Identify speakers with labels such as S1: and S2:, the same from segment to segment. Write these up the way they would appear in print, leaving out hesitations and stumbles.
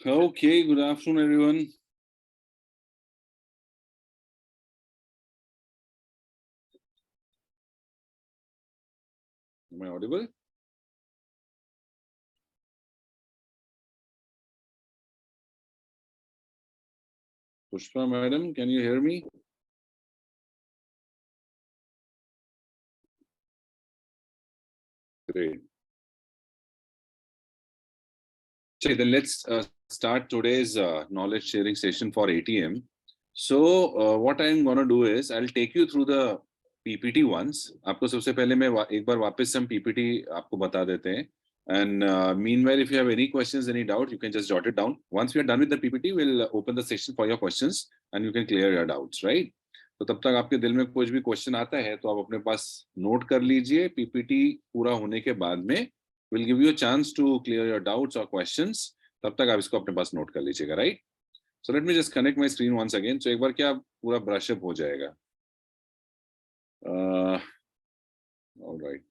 S1: Okay, good afternoon, everyone. Am I audible? Pushpa, madam, can you hear me? Great. Okay, then let's start today's knowledge sharing session for ATM. So, what I'm going to do is I'll take you through the PPT once. आपको सबसे पहले मैं एक बार वापस हम PPT आपको बता देते हैं. And meanwhile, if you have any questions, any doubt, you can just jot it down. Once we are done with the PPT, we'll open the session for your questions and you can clear your doubts, right? तो तब तक आपके दिल में कुछ भी question आता है तो आप अपने पास नोट कर लीजिए. पीपीटी पूरा होने के बाद में will give you a chance to clear your doubts और क्वेश्चंस. तब तक आप इसको अपने पास नोट कर लीजिएगा, right? So let me just connect my screen once again. So एक बार क्या पूरा ब्रशअप हो जाएगा. Alright,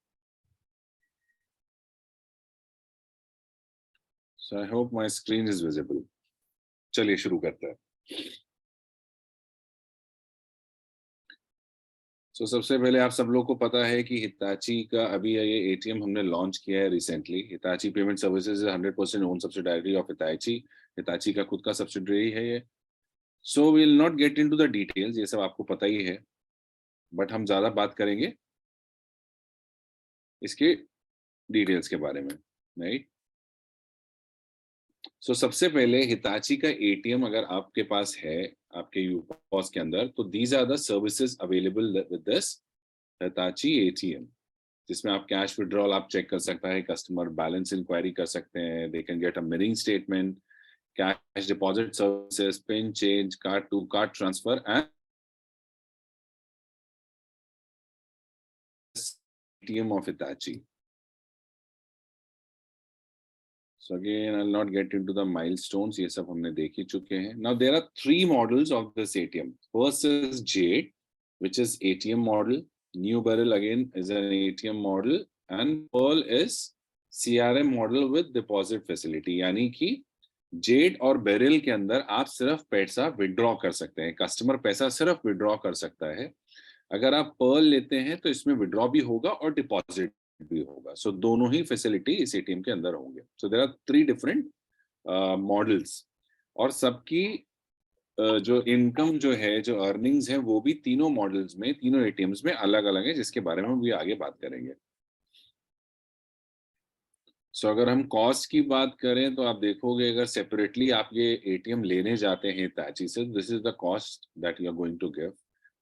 S1: so I hope my screen is visible. चलिए शुरू करते हैं. सो सबसे पहले आप सब लोग को पता है कि हिताची का अभी ये एटीएम हमने लॉन्च किया है recently. Hitachi payment services 100% own subsidiary of Hitachi. Hitachi का खुद का सब्सिडरी है ये. So will not get into the details, ये सब आपको पता ही है, बट हम ज्यादा बात करेंगे इसके डिटेल्स के बारे में, राइट? सो सबसे पहले हिताची का एटीएम अगर आपके पास है आपके यूपॉस के अंदर, तो these are the services available with this Hitachi ATM, जिसमें आप कैश विड्रॉल आप चेक कर सकता है, कस्टमर बैलेंस इंक्वायरी कर सकते हैं, they can get a mirroring statement, cash deposit services, pin change, card to card transfer and ATM of Hitachi. So again, I'll not get into the milestones. ये सब हमने देख ही चुके हैं. Now there are three models of this ATM. First is Jade, which is ATM model. New Beryl again is an ATM model, and Pearl is CRM model with deposit facility. यानी कि Z और beryl के अंदर आप सिर्फ पैसा withdraw कर सकते हैं. कस्टमर पैसा सिर्फ विड्रॉ कर सकता है. अगर आप पर्ल लेते हैं तो इसमें विड्रॉ भी होगा और डिपॉजिट भी होगा. सो दोनों ही फैसिलिटी इस एटीएम के अंदर होंगे. So there are three different models. और सबकी जो इनकम जो है, जो अर्निंग्स है, वो भी तीनों मॉडल्स में, तीनों एटीएम्स में अलग अलग है, जिसके बारे में हम भी आगे बात करेंगे. सो अगर हम कॉस्ट की बात करें तो आप देखोगे अगर सेपरेटली आप ये एटीएम लेने जाते हैं हिताची से, this is the cost that you are going to give.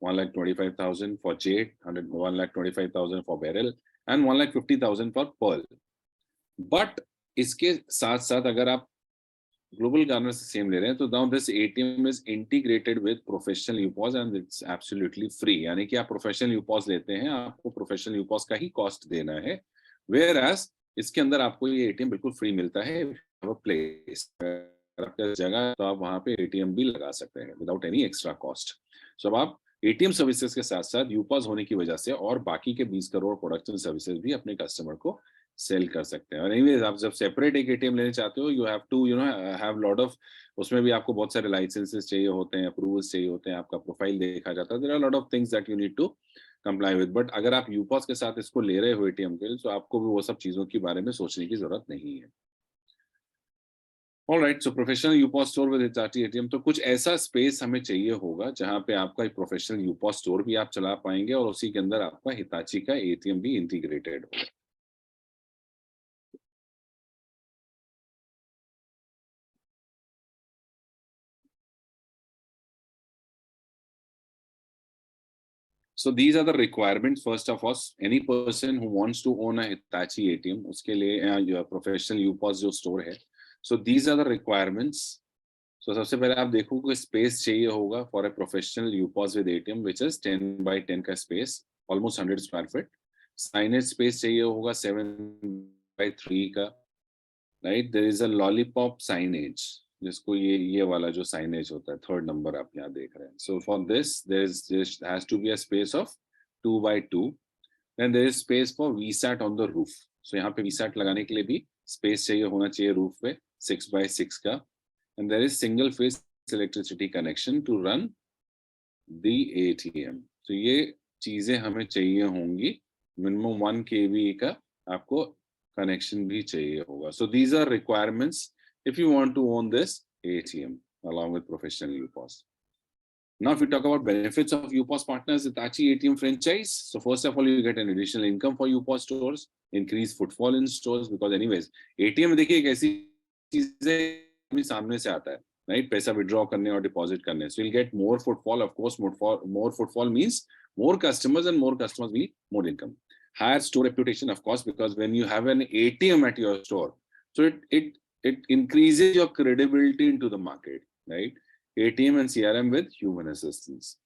S1: 1,25,000 for Jade, 1,25,000 for Beryl, and 1,50,000 for Pearl. But इसके साथ साथ अगर आप ग्लोबल गार्नर से सेम ले रहे हैं तो now this ATM is integrated with professional UPOS and it's absolutely free. यानी कि आप प्रोफेशनल यूपॉस लेते हैं, आपको प्रोफेशनल यूपॉस का ही कॉस्ट देना है. वेयर एज इसके अंदर आपको ये एटीएम बिल्कुल फ्री मिलता है. प्लेस आपका जगह तो आप वहां पे एटीएम भी लगा सकते हैं विदाउट एनी एक्स्ट्रा कॉस्ट. सो अब आप एटीएम सर्विसेज के साथ साथ यूपॉस होने की वजह से और बाकी के 20 करोड़ प्रोडक्शन सर्विसेज भी अपने कस्टमर को सेल कर सकते हैं. और एनीवेज आप जब सेपरेट एक एटीएम लेने चाहते हो, you have to have lot of, उसमें भी आपको बहुत सारे लाइसेंसेस चाहिए होते हैं, अप्रूवल्स चाहिए होते हैं, आपका प्रोफाइल देखा जाता है. There are lot of things that you need to comply with. But अगर आप यूपॉस के साथ इसको ले रहे हो एटीएम के लिए, तो आपको भी वो सब चीजों के बारे में सोचने की जरूरत नहीं है. Alright, so professional UPOS store with Hitachi ATM, तो कुछ ऐसा स्पेस हमें चाहिए होगा जहां पे आपका एक प्रोफेशनल यूपॉस स्टोर भी आप चला पाएंगे और उसी के अंदर आपका हिताची का एटीएम भी इंटीग्रेटेड होगा. So these are the requirements. First of all, any person who wants to own a Hitachi ATM, उसके लिए your professional UPOS जो store है. So these are the requirements. So सबसे पहले आप देखोगे space चाहिए होगा for a professional UPOS with ATM, which is 10 by 10 का space, almost 100 square feet. Signage space चाहिए होगा 7 by 3 का, right? There is a lollipop signage, जिसको ये वाला जो साइनेज होता है, थर्ड नंबर आप यहाँ देख रहे हैं. So for this there has to be a space of 2 by 2. Then there is space for VSAT on the roof. So यहाँ पे वीसैट लगाने के लिए भी स्पेस चाहिए होना चाहिए रूफ पे, 6 by 6 का. and there is single phase electricity connection to run the ATM. तो ये चीजें हमें चाहिए होंगी, मिनिमम 1 kV का आपको कनेक्शन भी चाहिए होगा. So these are requirements if you want to own this ATM along with professional UPOS. Now, if we talk about benefits of UPOS partners, Hitachi ATM franchise. So first of all, you get an additional income for UPOS stores, increase footfall in stores because anyways, ATM देखिए एक ऐसी चीज है अपने सामने से आता है, right? पैसा withdraw करने और deposit करने. So you'll get more footfall. Of course, more footfall means more customers, and more customers mean more income. Higher store reputation, of course, because when you have an ATM at your store, so it increases your credibility into the market, right? ATM and CRM with human assistance.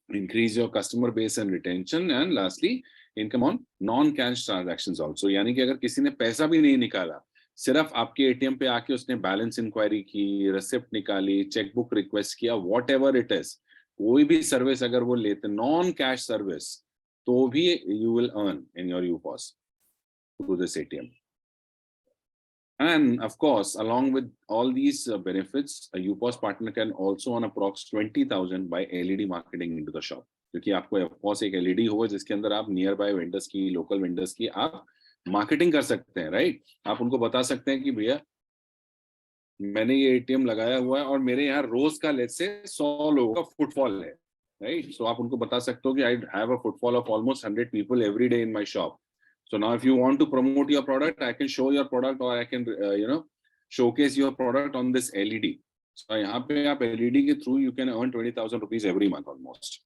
S1: Increase your customer base and retention, and lastly, income on non-cash transactions also. यानी कि अगर किसी ने पैसा भी नहीं निकाला, सिर्फ आपके ATM पे आके उसने बैलेंस इंक्वायरी की, रिसिप्ट निकाली, चेकबुक रिक्वेस्ट किया, whatever it is, कोई भी सर्विस अगर वो लेते, नॉन कैश सर्विस, तो भी you will earn in your UPOS through this ATM. And of course, along with all these benefits, a UPOS partner can also earn approx 20,000 by LED marketing into the shop. क्योंकि आपको of course एक LED हो जिसके अंदर आप near by vendors की, local vendors की आप मार्केटिंग कर सकते हैं, राइट? आप उनको बता सकते हैं कि भैया मैंने ये ATM लगाया हुआ है और मेरे यहाँ रोज का लेट से 100 लोगों का फुटफॉल है, राइट? सो आप उनको बता सकते हो कि I have a footfall of almost 100 people every day in my shop. So now if you want to promote your product, I can show your product, or I can, showcase your product on this LED. So यहाँ पे आप LED के through you can earn 20,000 rupees every month almost.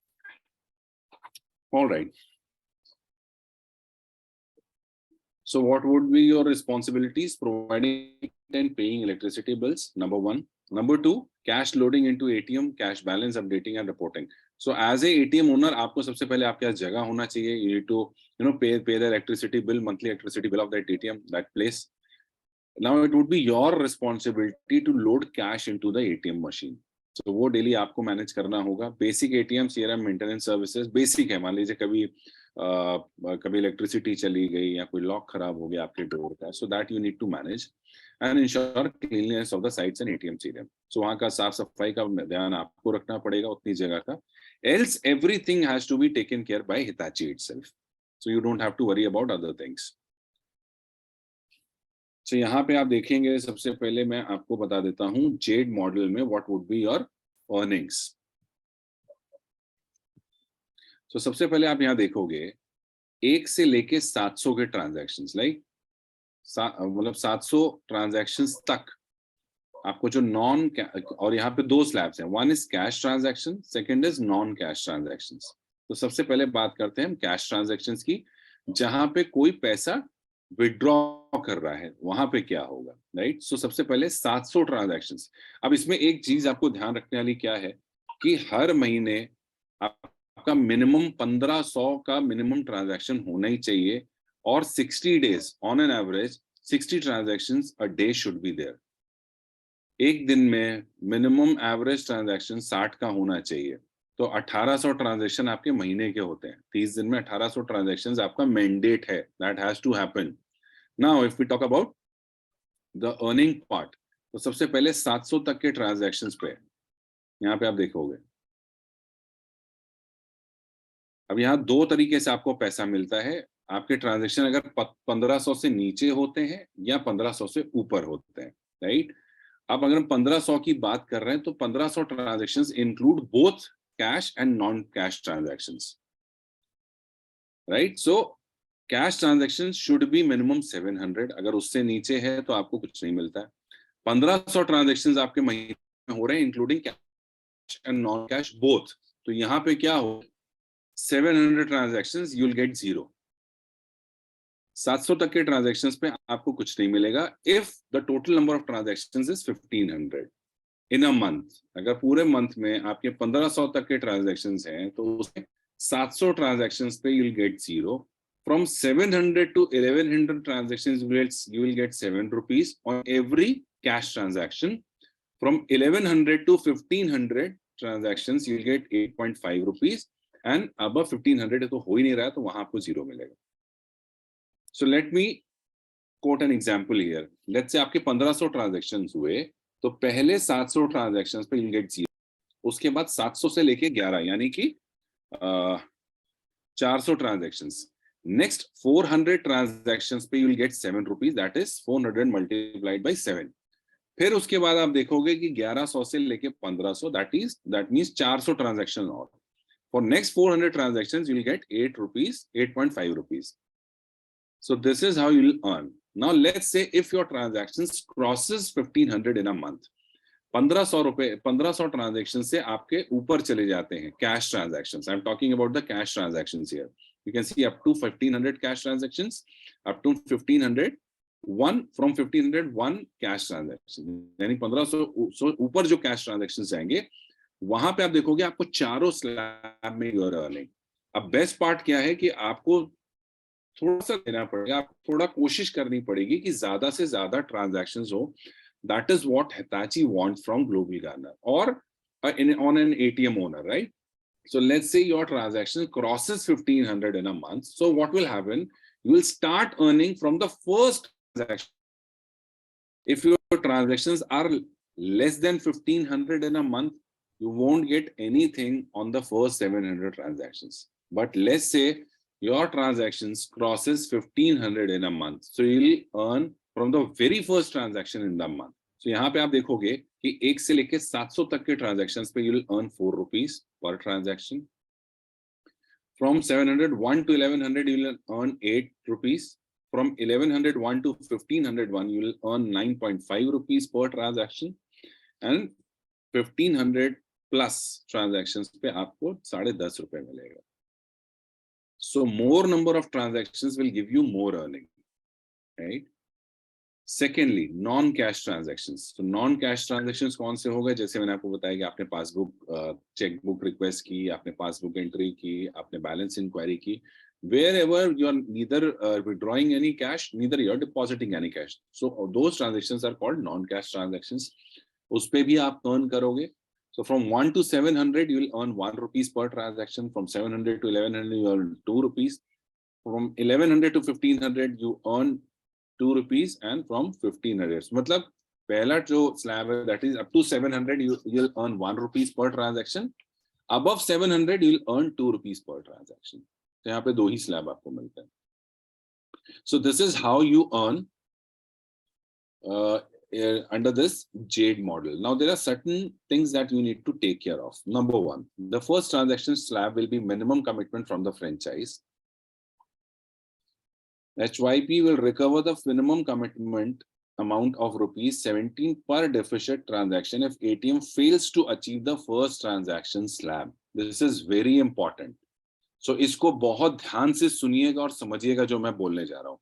S1: All right. So what would be your responsibilities? Providing and paying electricity bills, number 1. Number 2, cash loading into ATM, cash balance updating and reporting. So as a ATM owner, आपको सबसे पहले आपके पास जगह होना चाहिए. You need to, pay the electricity bill, monthly electricity bill of that ATM, that place. Now it would be your responsibility to load cash into the ATM machine. So वो daily आपको manage करना होगा. Basic ATM CRM maintenance services basic है. मान लीजिए कभी electricity चली गई या कोई लॉक खराब हो गया आपके डोर का, so that you need to manage and ensure cleanliness of the sites and ATM CRM. So वहाँ का साफ सफाई का ध्यान आपको रखना पड़ेगा उतनी जगह का. Else everything has to be taken care by Hitachi itself, so you don't have to worry about other things. तो यहाँ पे आप देखेंगे, सबसे पहले मैं आपको बता देता हूँ जेड मॉडल में what would be your earnings. तो सबसे पहले आप यहाँ देखोगे 1 से लेके 700 के ट्रांजैक्शंस, लाइक मतलब 700 ट्रांजैक्शंस तक आपको जो नॉन, और यहाँ पे 2 स्लैब्स हैं, 1 is cash transaction, second is non cash transactions. तो सबसे पहले बात करते हैं हम कैश ट्रांजैक्शंस की, जहां पे कोई पैसा विड्रॉ कर रहा है वहां पे क्या होगा, राइट? सो सबसे पहले 700 ट्रांजैक्शंस. अब इसमें एक चीज आपको ध्यान रखने वाली क्या है कि हर महीने आपका मिनिमम 1500 का मिनिमम ट्रांजैक्शन होना ही चाहिए, और 60 days on an average 60 transactions a day should be there. एक दिन में मिनिमम एवरेज ट्रांजैक्शन 60 का होना चाहिए. तो 1800 ट्रांजैक्शन आपके महीने के होते हैं. 30 दिन में 1800 ट्रांजैक्शंस आपका मैंडेट है, that has to happen. Now if we talk about the earning part, तो सबसे पहले 700 तक के ट्रांजैक्शंस पे यहाँ पे आप देखोगे, अब यहाँ 2 तरीके से आपको पैसा मिलता है. आपके ट्रांजैक्शन अगर 1500 से नीचे होते हैं या 1500 से ऊपर होते हैं, राइट? अब अगर हम 1500 की बात कर रहे हैं तो 1500 transactions include both cash and non cash transactions, right? So cash transactions should be minimum 700. अगर उससे नीचे है तो आपको कुछ नहीं मिलता है. 1500 ट्रांजैक्शंस आपके महीने में हो रहे हैं including cash and non cash both. तो यहाँ पे क्या हो, 700 ट्रांजैक्शंस यू विल गेट 0. 700 तक के ट्रांजैक्शंस पे आपको कुछ नहीं मिलेगा if the total number of transactions is 1500 in a month. अगर पूरे मंथ में आपके 1500 तक के ट्रांजैक्शंस हैं तो उसमें 700 ट्रांजैक्शंस पे you will get 0. From 700 to 1100 transactions you will get 7 rupees on every cash transaction. From 1100 to 1500 transactions you will get 8.5 rupees, and above 1500 तो हो ही नहीं रहा है तो वहां आपको 0 मिलेगा. So let me quote an example here. Let's say आपके 1500 transactions हुए तो पहले 700 ट्रांजैक्शंस पे you'll get 0, उसके बाद 700 से लेके 11 यानी कि 400 ट्रांजैक्शंस, नेक्स्ट 400 ट्रांजैक्शंस पे you'll get 7 rupees, that is 400 multiplied by 7. फिर उसके बाद आप देखोगे कि 1100 से लेके 1500, that means 400 ट्रांजैक्शन और for next 400 transactions you'll get 8 rupees, 8.5 rupees. So this is how you'll earn. Now let's say if your transactions crosses 1500 in a month, 1500 रुपए 1500 ट्रांजैक्शन से आपके ऊपर चले जाते हैं cash transactions. I am talking about the cash transactions here. You can see up to 1500 cash transactions, up to 1500 one, from 1500 one cash transaction, यानी 1500 ऊपर जो कैश ट्रांजैक्शन जाएंगे वहां पे आप देखोगे आपको चारों स्लैब में यू आर अर्निंग. अब बेस्ट पार्ट क्या है कि आपको थोड़ा सा देना पड़ेगा, आप थोड़ा कोशिश करनी पड़ेगी कि ज्यादा से ज्यादा ट्रांजैक्शंस हो. That is what Hitachi wants from Global Garner or on an ATM owner, right? So let's say your transaction crosses 1500 in a month. So what will happen? You will start earning from the first transaction. If your transactions are less than 1500 in a month, you won't get anything on the first 700 transactions. But let's say your transactions crosses 1500 in a month, so you'll earn from the very first transaction in the month. So यहाँ पे आप देखोगे कि 1 से लेके 700 तक के transactions पे you'll earn 4 rupees per transaction. From 701 to 1100 you'll earn 8 rupees. From 1101 to 1501 you'll earn 9.5 rupees per transaction. And 1500 plus transactions पे आपको 10.5 रुपए मिलेगा. So more number of transactions will give you more earning, right? Secondly, non-cash transactions. So non-cash transactions कौन से होगा? जैसे मैंने आपको बताया कि आपने पासबुक चेकबुक रिक्वेस्ट की, आपने पासबुक एंट्री की, आपने बैलेंस इंक्वायरी की. Wherever you are neither withdrawing any cash, neither you are depositing any cash. So those transactions are called non-cash transactions. उस पे भी आप earn करोगे. So from 1 to 700, you will earn 1 rupees per transaction. From 700 to 1100, you earn 2 rupees. From 1100 to 1500, you earn 2 rupees, and from 1500. मतलब पहला जो slab है, that is up to 700, you'll earn 1 rupees per transaction. Above 700, you'll earn 2 rupees per transaction. तो यहाँ पे 2 ही slab आपको मिलते हैं. So this is how you earn under this Jade model. Now there are certain things that you need to take care of. Number one, the first transaction slab will be minimum commitment from the franchise. HYP will recover the minimum commitment amount of rupees 17 per deficit transaction if ATM fails to achieve the first transaction slab. This is very important. So इसको बहुत ध्यान से सुनिएगा और समझिएगा जो मैं बोलने जा रहा हूं.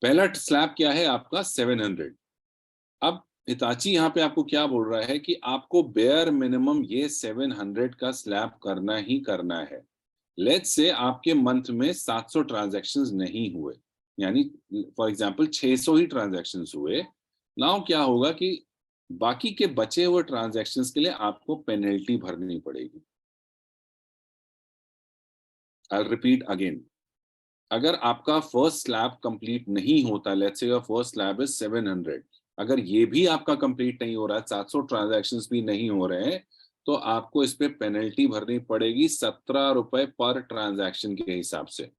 S1: पहला स्लैब क्या है आपका 700. अब हिताची यहाँ पे आपको क्या बोल रहा है कि आपको बेयर मिनिमम ये 700 का स्लैब करना ही करना है. लेट्स से आपके मंथ में 700 ट्रांजैक्शंस नहीं हुए, यानी फॉर एग्जांपल 600 ही ट्रांजैक्शंस हुए. नाउ क्या होगा कि बाकी के बचे हुए ट्रांजैक्शंस के लिए आपको पेनल्टी भरनी पड़ेगी. आई रिपीट अगेन, अगर आपका फर्स्ट स्लैब कंप्लीट नहीं होता, let's say your first slab is 700, अगर ये भी आपका कंप्लीट नहीं हो रहा है, 700 ट्रांजैक्शंस भी नहीं हो रहे हैं, तो आपको इस पे पेनल्टी भरनी पड़ेगी 17 रुपए पर ट्रांजैक्शन के हिसाब से.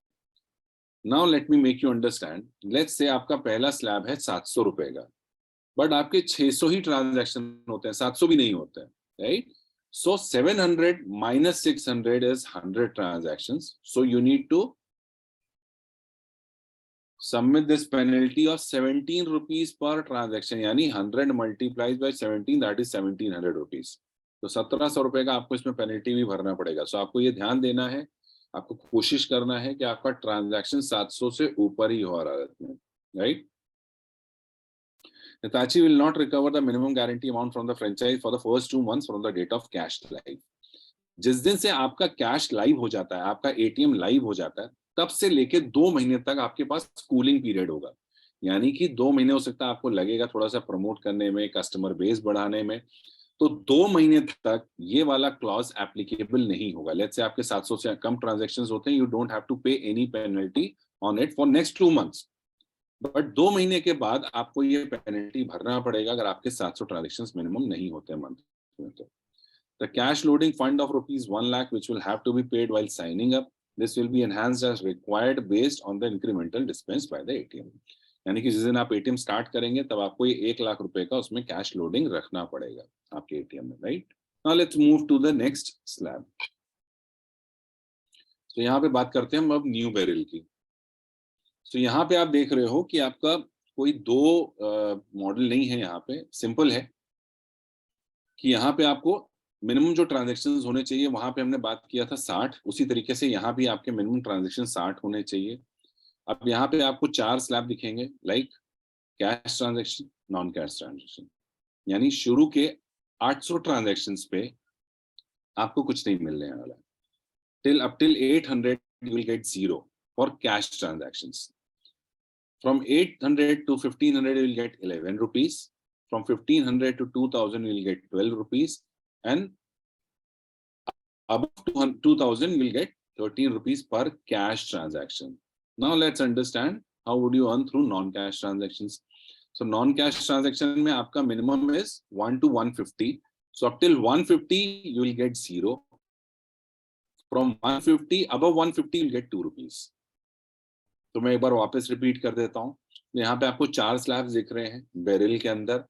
S1: Now let me make you understand. Let's say आपका पहला स्लैब है 700 रुपए का, बट आपके 600 ही ट्रांजैक्शन होते हैं, 700 भी नहीं होते हैं, right? So 700 minus 600 is 100 transactions. So you need to submit this penalty of 17 rupees per transaction, यानी 100 multiplied by 17, that is 1700 rupees. तो 1700 रुपए का आपको इसमें पेनल्टी भी भरना पड़ेगा. सो आपको ये ध्यान देना है, आपको कोशिश करना है कि आपका ट्रांजैक्शन 700 से ऊपर ही हो रहा है, right? Hitachi will not recover the minimum guarantee amount from the franchise for the first 2 months from the date of cash live. जिस दिन से आपका कैश लाइव हो जाता है, आपका एटीएम लाइव हो जाता है, तब से लेके 2 महीने तक आपके पास कूलिंग पीरियड होगा. यानी कि 2 महीने हो सकता है आपको लगेगा थोड़ा सा प्रमोट करने में, कस्टमर बेस बढ़ाने में, तो 2 महीने तक ये वाला क्लॉज एप्लीकेबल नहीं होगा. लेट्स से आपके 700 से कम ट्रांजैक्शंस होते हैं, यू डोंट हैव टू पे any penalty on it for next 2 months. But 2 महीने के बाद आपको ये पेनल्टी भरना पड़ेगा अगर आपके 700 ट्रांजेक्शंस मिनिमम नहीं होते मंथ में। तो the cash loading fund of rupees 1 lakh which will have to be paid while signing up, this will be enhanced as required based on the incremental dispense by the ATM। यानी कि जिस दिन आप ATM start करेंगे तब आपको ये 1 लाख रुपए का उसमें कैश लोडिंग रखना पड़ेगा आपके एटीएम में, right. Now let's move to the next slab. तो यहाँ पे बात करते हैं हम अब न्यू बेरिल की। तो यहाँ पे आप देख रहे हो कि आपका कोई दो मॉडल नहीं है, यहाँ पे सिंपल है कि यहाँ पे आपको मिनिमम जो ट्रांजैक्शंस होने चाहिए वहां पे हमने बात किया था 60, उसी तरीके से यहाँ भी आपके मिनिमम ट्रांजैक्शन 60 होने चाहिए। अब यहाँ पे आपको 4 स्लैब दिखेंगे, like cash transaction, non cash transaction, यानी शुरू के 800 ट्रांजैक्शंस पे आपको कुछ नहीं मिलने वाला। Till 800 you will get 0 for cash transactions. From 800 to 1500 you will get 11 rupees. From 1500 to 2000 you will get 12 rupees, and above 2000 you will get 13 rupees per cash transaction. Now let's understand how would you earn through non-cash transactions. So non-cash transaction में आपका minimum is 1 to 150. So up till 150 you will get 0. From 150 above 150 you will get 2 rupees. तो मैं एक बार वापस repeat कर देता हूँ। यहाँ पे आपको 4 स्लैब्स दिख रहे हैं बेरिल के अंदर।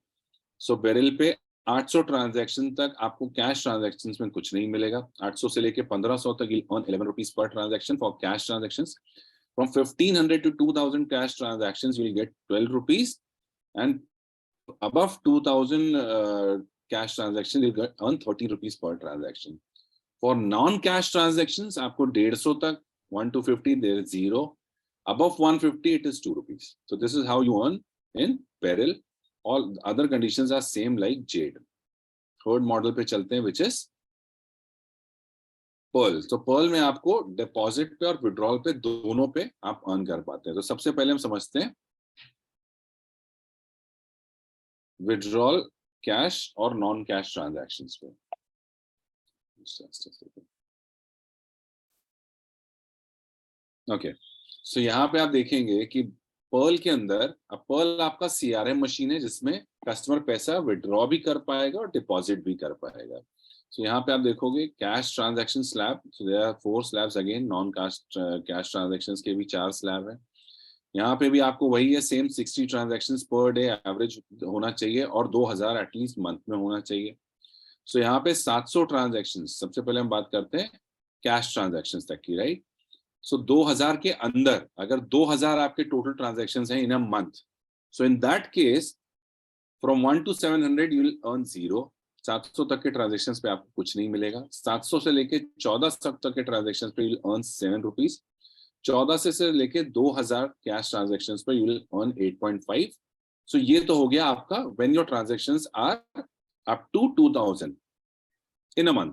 S1: सो बेरिल पे 800 ट्रांजैक्शन तक आपको कैश ट्रांजैक्शन में कुछ नहीं मिलेगा। 800 से लेके 1500 तक on 11 rupees per transaction for cash transaction. From 1500 to 2000 cash transaction you will get 12 rupees, and above 2000 cash transaction you will earn 30 rupees per transaction. For non cash transaction आपको 150 तक 1 to 50 there is 0. Above 150 it is 2 rupees. So this is how you earn in Beryl. All other conditions are same like Jade. Third model पे चलते हैं which is Pearl. तो Pearl में आपको deposit पे और विड्रॉल पे दोनों पे आप अर्न कर पाते हैं। तो सबसे पहले हम समझते हैं विड्रॉल कैश और नॉन कैश ट्रांजैक्शंस पे। ओके, सो यहाँ पे आप देखेंगे कि पर्ल के अंदर, अब पर्ल आपका सीआरएम मशीन है जिसमें कस्टमर पैसा विड्रॉ भी कर पाएगा और डिपॉजिट भी कर पाएगा। सो यहाँ पे आप देखोगे cash transaction slab, so there are 4 slabs again. Non cash transactions के भी 4 स्लैब है। यहाँ पे भी आपको वही है, same 60 transactions per day average होना चाहिए और 2000 एटलीस्ट मंथ में होना चाहिए। सो यहाँ पे 700 ट्रांजैक्शंस, सबसे पहले हम बात करते हैं कैश ट्रांजैक्शंस तक की, राइट। सो 2000 के अंदर अगर 2000 आपके टोटल ट्रांजैक्शंस हैं in a month, so in that case from 1 to 700 you will earn 0। 700 तक के ट्रांजैक्शंस पे आपको कुछ नहीं मिलेगा। 700 से लेके 1400 तक के ट्रांजैक्शंस पे यू विल अर्न 7 रुपीज। 1400 से लेके 2000 कैश ट्रांजैक्शंस पे यू विल अर्न 8.5। सो ये तो हो गया आपका when your transactions are up to 2000 in a month.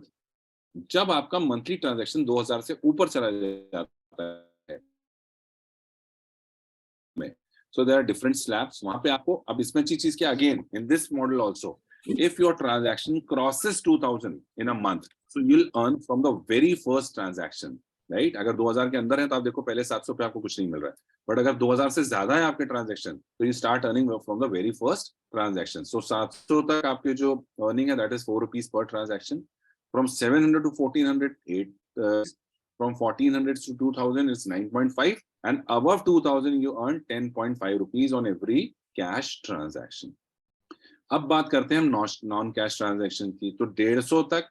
S1: जब आपका मंथली ट्रांजैक्शन 2000 से ऊपर चला जाता है, so there are different slabs वहां पे आपको। अब इसमें अच्छी चीज क्या, again in this model also if your transaction crosses 2000 in a month, so you'll earn from the very first transaction, right। अगर 2000 के अंदर है तो आप देखो पहले 700 पे आपको कुछ नहीं मिल रहा है, बट अगर 2000 से ज्यादा है आपके ट्रांजैक्शन तो you start earning from the very first transaction. So 700 तक आपके जो अर्निंग है that is 4 rupees per transaction. From 700 to 1400, 8. From 1400 to 2000, it's 9.5. And above 2000, you earn 10.5 rupees on every cash transaction. अब बात करते हैं हम नॉन कैश ट्रांजैक्शन की। तो 150 तक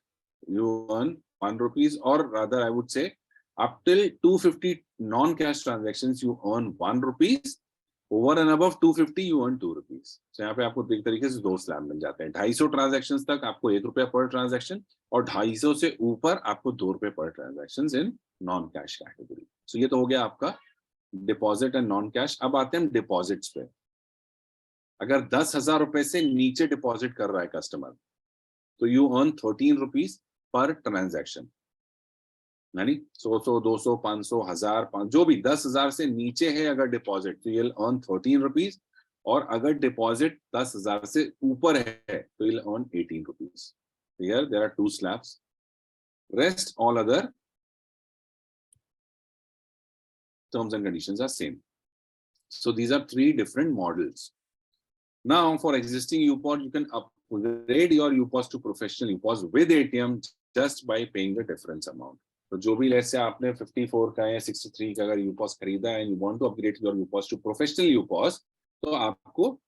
S1: you earn 1 rupees, or rather I would say up till 250 non cash transactions you earn 1 rupees. Over and above 250 you earn 2 rupees. So यहाँ पे आपको एक तरीके से 2 स्लैब मिल जाते हैं। 250 ट्रांजैक्शंस तक आपको 1 रुपया पर ट्रांजैक्शन, और 250 से ऊपर आपको 2 रुपए per transactions in non cash category. So ये तो हो गया आपका डिपॉजिट एंड नॉन कैश। अब आते हैं डिपॉजिट्स पे। अगर 10,000 रुपए से नीचे डिपॉजिट कर रहा है कस्टमर तो you earn 13 rupees per transaction, यानी 100, 200, 500, 1000, जो भी 10,000 से नीचे है अगर डिपॉजिट तो you'll earn 13 रुपीज, और अगर डिपॉजिट 10,000 से ऊपर है तो you'll earn 18 rupees. Here there are 2 slabs. Rest all other terms and conditions are same. So these are three different models. Now for existing UPOS, you can upgrade your UPOS to professional UPOS with ATM just by paying the difference amount. तो जो भी let's say आपने 54 का या 63 का अगर UPOS खरीदा है and you want to upgrade your UPOS to professional UPOS, तो आपको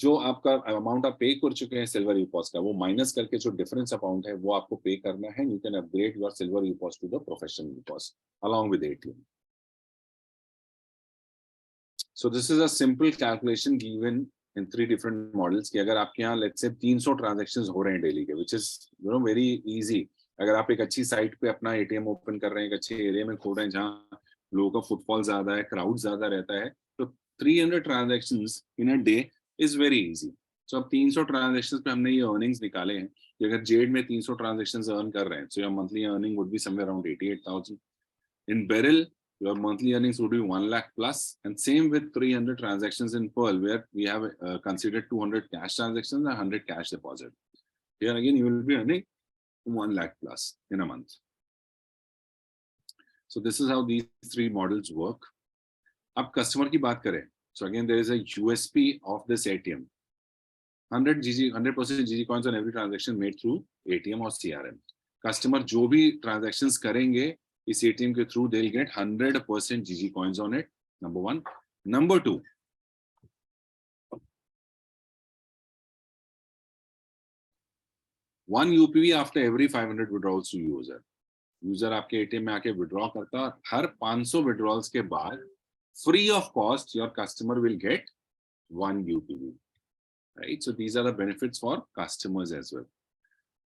S1: जो आपका अमाउंट आप पे कर चुके हैं सिल्वर UPOS का, वो माइनस करके जो डिफरेंस अमाउंट है वो आपको पे करना है. You can upgrade your silver UPOS to the professional UPOS along with ATM. So this is a simple calculation given in three different models कि अगर आपके यहाँ let's say 300 transactions हो रहे हैं डेली के, which is very easy. अगर आप एक अच्छी साइट पे अपना ATM ओपन कर रहे हैं, एक अच्छे एरिया में खोल रहे हैं जहाँ लोगों का फुटफॉल ज्यादा है, क्राउड ज्यादा रहता है, तो 300 transactions in a day is very easy. So अब 300 transactions पे हमने ये earnings निकाले हैं कि अगर जेड में 300 transactions earn कर रहे हैं, so your monthly earning would be somewhere around 88,000. In Beryl, your monthly earnings would be 1 lakh plus, and same with 300 transactions in Pearl, where we have considered 200 cash transactions and 100 cash deposit. Here again, you will be earning 1 lakh plus in a month. So this is how these three models work. अब customer की बात करें, so again there is a USP of this ATM. 100% GG coins on every transaction made through ATM or CRM. Customer जो भी transactions करेंगे इस ATM के through, they'll get 100% GG coins on it. Number one. Number two, one UPV after every 500 withdrawals to user. User आपके ATM में आके withdraw करता है, हर 500 withdrawals के बाद free of cost your customer will get 1 UPV. Right? So these are the benefits for customers as well.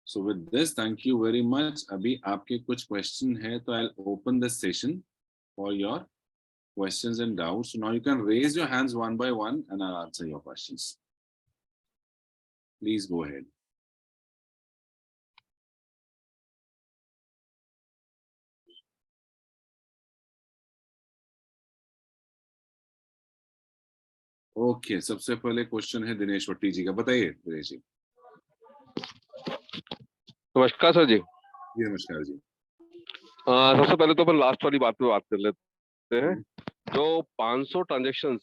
S1: So with this, thank you very much. अभी आपके कुछ question है तो I'll open the session for your questions and doubts. So now you can raise your hands one by one and I'll answer your questions. Please go ahead. Okay, सबसे पहले question है दिनेश भट्टी जी का. बताइए दिनेश जी.
S2: नमस्कार सर जी.
S1: जी नमस्कार जी.
S2: सबसे पहले तो अपन लास्ट वाली बात पे बात कर लेते हैं. जो 500 ट्रांजेक्शन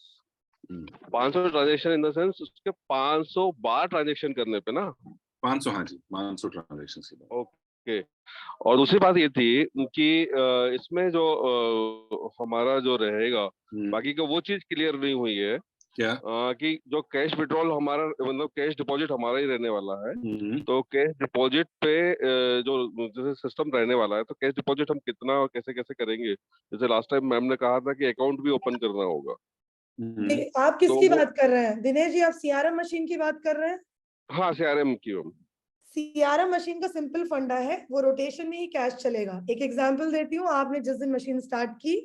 S2: इन द सेंस उसके 500 बार ट्रांजेक्शन करने पे ना
S1: 500. हाँ जी, 500 ट्रांजेक्शन के बाद.
S2: ओके. और दूसरी बात ये थी कि इसमें जो हमारा जो रहेगा बाकी का वो चीज क्लियर नहीं हुई है
S1: क्या
S2: कि जो कैश विड्रॉल हमारा मतलब कैश डिपॉजिट हमारा ही रहने वाला है. तो कैश डिपॉजिट पे जो जैसे सिस्टम रहने वाला है तो कैश डिपॉजिट हम कितना और कैसे कैसे करेंगे. जैसे लास्ट टाइम मैम ने कहा था कि अकाउंट भी ओपन करना होगा.
S3: आप किसकी बात कर रहे हैं दिनेश जी? आप सीआरएम मशीन की बात कर रहे हैं?
S2: हाँ सीआरएम की.
S3: सीआरएम मशीन का सिंपल फंडा है, वो रोटेशन में ही कैश चलेगा. एक एग्जांपल देती हूँ. आपने जिस दिन मशीन स्टार्ट की,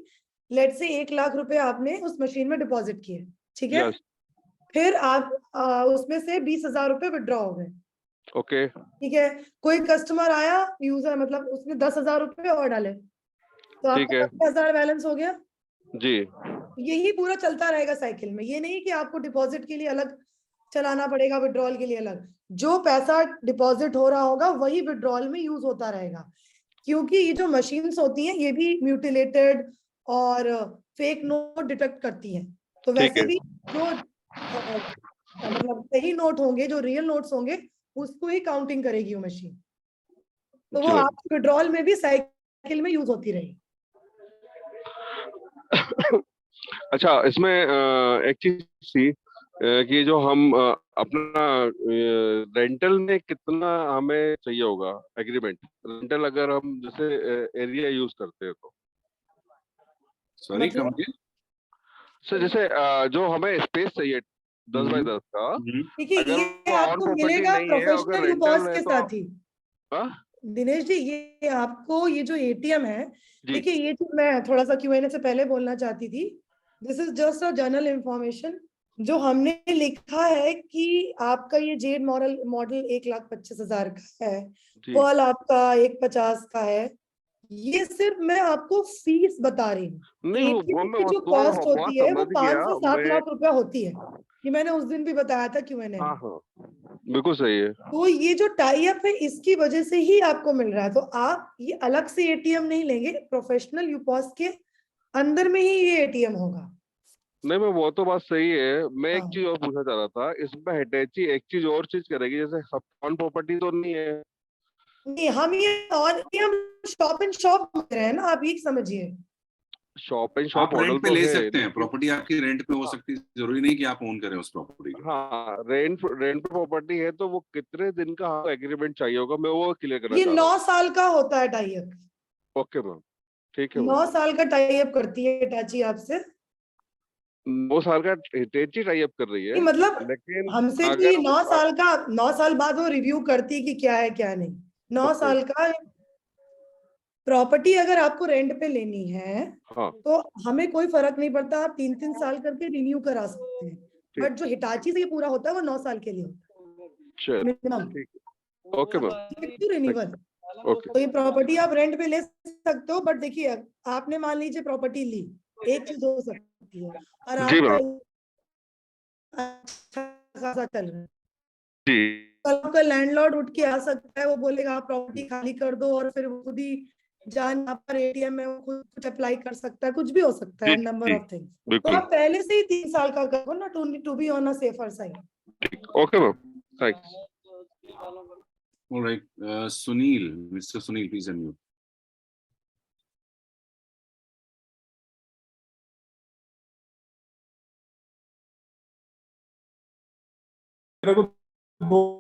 S3: लेट से 1 लाख रुपए आपने उस मशीन में डिपॉजिट किए, ठीक है. फिर आप उसमें से 20,000 रुपए विड्रॉ हो गए.
S2: ओके
S3: ठीक है. कोई कस्टमर आया, यूजर मतलब उसने 10,000 रुपए और डाले, तो आपका 10,000 बैलेंस हो गया
S2: जी.
S3: यही पूरा चलता रहेगा साइकिल में. ये नहीं कि आपको डिपॉजिट के लिए अलग चलाना पड़ेगा, विड्रॉल के लिए अलग. जो पैसा डिपॉजिट हो रहा होगा वही विड्रॉल में यूज होता रहेगा. क्योंकि ये जो मशीन्स होती हैं ये भी म्यूटिलेटेड और फेक नोट डिटेक्ट करती हैं. तो वैसे भी जो मतलब सही नोट होंगे, जो रियल नोट्स होंगे, उसको ही काउंटिंग करेगी वो मशीन. तो वो आपके विड्रॉल में भी साइकिल में यूज होती रहेगी.
S2: अच्छा, इसमें एक चीज थी कि जो हम अपना रेंटल में कितना हमें चाहिए होगा एग्रीमेंट. रेंटल अगर हम जैसे एरिया यूज करते हैं तो
S1: सॉरी
S2: सर जैसे जो हमें स्पेस चाहिए 10 बाय 10 का.
S3: देखिए ये आपको मिलेगा प्रोफेशनल यूपॉस के साथ ही. दिनेश जी ये आपको ये जो एटीएम है, देखिए ये चीज मैं थोड़ा सा क्यूएनए से पहले बोलना चाहती थी. This is just a general information. जो हमने लिखा है कि आपका ये जेड मॉडल 1,25,000 का है, पर्ल आपका 1,50,000 का है. ये सिर्फ मैं आपको फीस बता रही हूँ. की जो कॉस्ट होती है वो 5 से 7 लाख रुपया होती है. ये मैंने उस दिन भी बताया था क्यूएनए में.
S2: बिल्कुल सही है. तो
S3: ये जो टाई अप है इसकी वजह से ही आपको मिल रहा है. तो आप ये अलग से एटीएम नहीं लेंगे, प्रोफेशनल यूपॉस के अंदर में ही ये एटीएम होगा.
S2: नहीं, मैं वो तो बात सही है। मैं एक
S3: हाँ।
S2: चीज और पूछना चाह रहा था, इसमें हिटैची एक चीज और चीज करेगी, जैसे ऑन प्रॉपर्टी तो नहीं है?
S3: नहीं, ये हम शॉप एंड शॉप रहे हैं ना, आप ये समझिए।
S2: शॉप एंड
S1: आप
S2: शॉप मॉडल
S1: रेंट पे
S2: तो
S1: ले
S2: है,
S1: सकते हैं,
S2: लेकिन
S1: प्रॉपर्टी आपकी रेंट पे हो
S2: हाँ,
S1: सकती है, जरूरी नहीं कि आप ओन करें उस प्रॉपर्टी को।
S2: हाँ, रेंट रेंट पे प्रॉपर्टी है, तो वो कितने दिन का एग्रीमेंट चाहिए होगा, मैं वो क्लियर करना
S3: ये
S2: चाह रहा
S3: 9
S2: हूँ।
S3: साल का होता है टाई अप।
S2: ओके मैम, ठीक है मैम।
S3: 9 साल का टाई अप करती है हिटाची आपसे।
S2: 9 साल का हिटैची टाई अप कर रही है,
S3: नहीं मतलब
S2: लेकिन
S3: हमसे तो ये
S2: अगर
S3: 9 साल का, 9 साल बाद वो रिव्यू करती है कि क्या है क्या नहीं। 9
S2: ओके,
S3: साल का प्रॉपर्टी अगर आपको रेंट पे लेनी है
S2: हाँ,
S3: तो हमें कोई फर्क नहीं पड़ता, आप 3-3 साल करके रिन्यू करा सकते हैं।
S2: ठीक,
S3: बट जो हिटाची से ये पूरा होता है वो 9 साल के लिए होता
S2: चल,
S3: है मिनिमम,
S2: ठीक, ओके मैम,
S3: रिन्यूअल।
S2: ओके,
S3: तो ये प्रॉपर्टी आप रेंट पे ले सकते हो, बट देखिए आपने मान लीजिए प्रॉपर्टी ली, एक चीज हो सकती है और
S2: जी
S3: आपका
S2: मैम,
S3: अच्छा खासा चल रहा है,
S2: जी,
S3: कल आपका लैंडलॉर्ड उठ के आ सकता है, वो बोलेगा आप प्रॉपर्टी खाली कर दो, और फिर वो खुद ही जान यहाँ पर एटीएम में वो खुद कुछ अप्लाई कर सकता है, कुछ भी हो सकता
S2: जी,
S3: है, नंबर
S2: जी,
S3: ऑफ थिंग्स। तो
S2: बिल्कुल,
S3: आप पहले से ही 3 साल का करो ना, to be on a safer side.
S2: ठीक, okay ma'am, thanks.
S1: All right, Sunil, Mr. Sunil, please unmute.
S4: मेरे को दो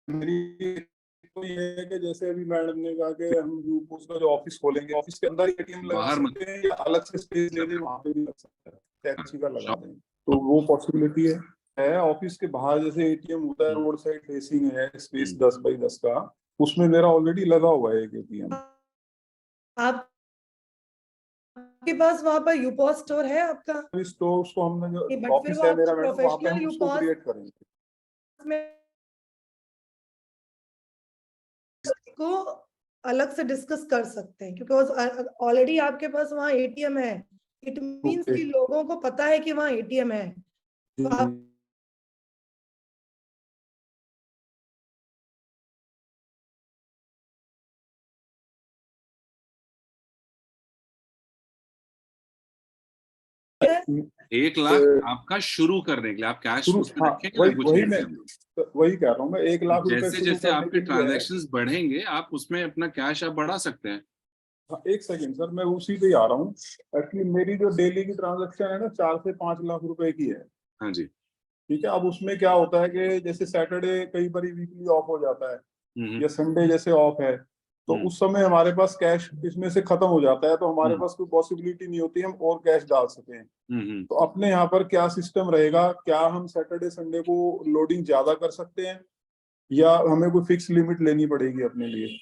S4: मेरी तो ये है कि जैसे अभी मैडम ने कहा कि हम यूपोस का जो ऑफिस खोलेंगे, ऑफिस के अंदर ही एटीएम लगा
S1: बाहर मत,
S4: सकते हैं या अलग से स्पेस ले दें, वहां पे भी लग सकता है, टैक्सी का लगा दें, तो वो पॉसिबिलिटी है। ऑफिस के बाहर जैसे एटीएम होता है, रोड साइड फेसिंग है, स्पेस 10x10 का, उसमें मेरा ऑलरेडी लगा हुआ है एक एटीएम।
S3: आपके पास वहां पर यूपॉस स्टोर है आपका?
S4: स्टोर उसको हमने जो
S3: बट फिर
S4: ऑफिस
S3: वो
S4: है
S3: आपको
S4: मेरा मैडम, वहां पे
S3: प्रोफेशनल
S4: हम उसको
S3: यूपॉस
S4: क्रिएट करेंगे।
S3: में को अलग से डिस्कस कर सकते हैं, क्योंकि ऑलरेडी आपके पास वहाँ एटीएम है। इट मींस
S4: ओके,
S3: कि लोगों को पता है कि वहाँ एटीएम है, तो आप
S1: एक लाख आपका शुरू करने के लिए आप कैश
S4: शुरू,
S1: उसमें
S4: हाँ,
S1: रखेंगे
S4: वही
S1: ना कुछ
S4: वही मैं
S1: एटीएम?
S4: वही कह रहा हूँ, मैं 1 लाख रुपए
S1: जैसे
S4: शुरू
S1: जैसे
S4: करने
S1: आपके
S4: के लिए है।
S1: ट्रांजैक्शंस बढ़ेंगे आप उसमें अपना कैश आप बढ़ा सकते हैं।
S4: हाँ, एक सेकंड सर, मैं उसी पे ही आ रहा हूँ। एक्चुअली मेरी जो डेली की ट्रांजैक्शन है ना, 4 से 5 लाख रुपए की है।
S1: हाँ जी।
S4: ठीक है, अब उसमें क्या होता है कि जैसे सैटरडे कई बार वीकली ऑफ हो जाता है,
S1: हम्म,
S4: या संडे जैसे ऑफ है, तो
S1: हम्म,
S4: उस समय हमारे पास कैश इसमें से खत्म हो जाता है, तो हमारे
S1: हम्म,
S4: पास कोई पॉसिबिलिटी नहीं होती हम और कैश डाल सकें।
S1: हम्म।
S4: तो अपने यहाँ पर क्या सिस्टम रहेगा, क्या हम सैटरडे संडे को लोडिंग ज्यादा कर सकते हैं, या हमें कोई फिक्स लिमिट लेनी पड़ेगी अपने लिए?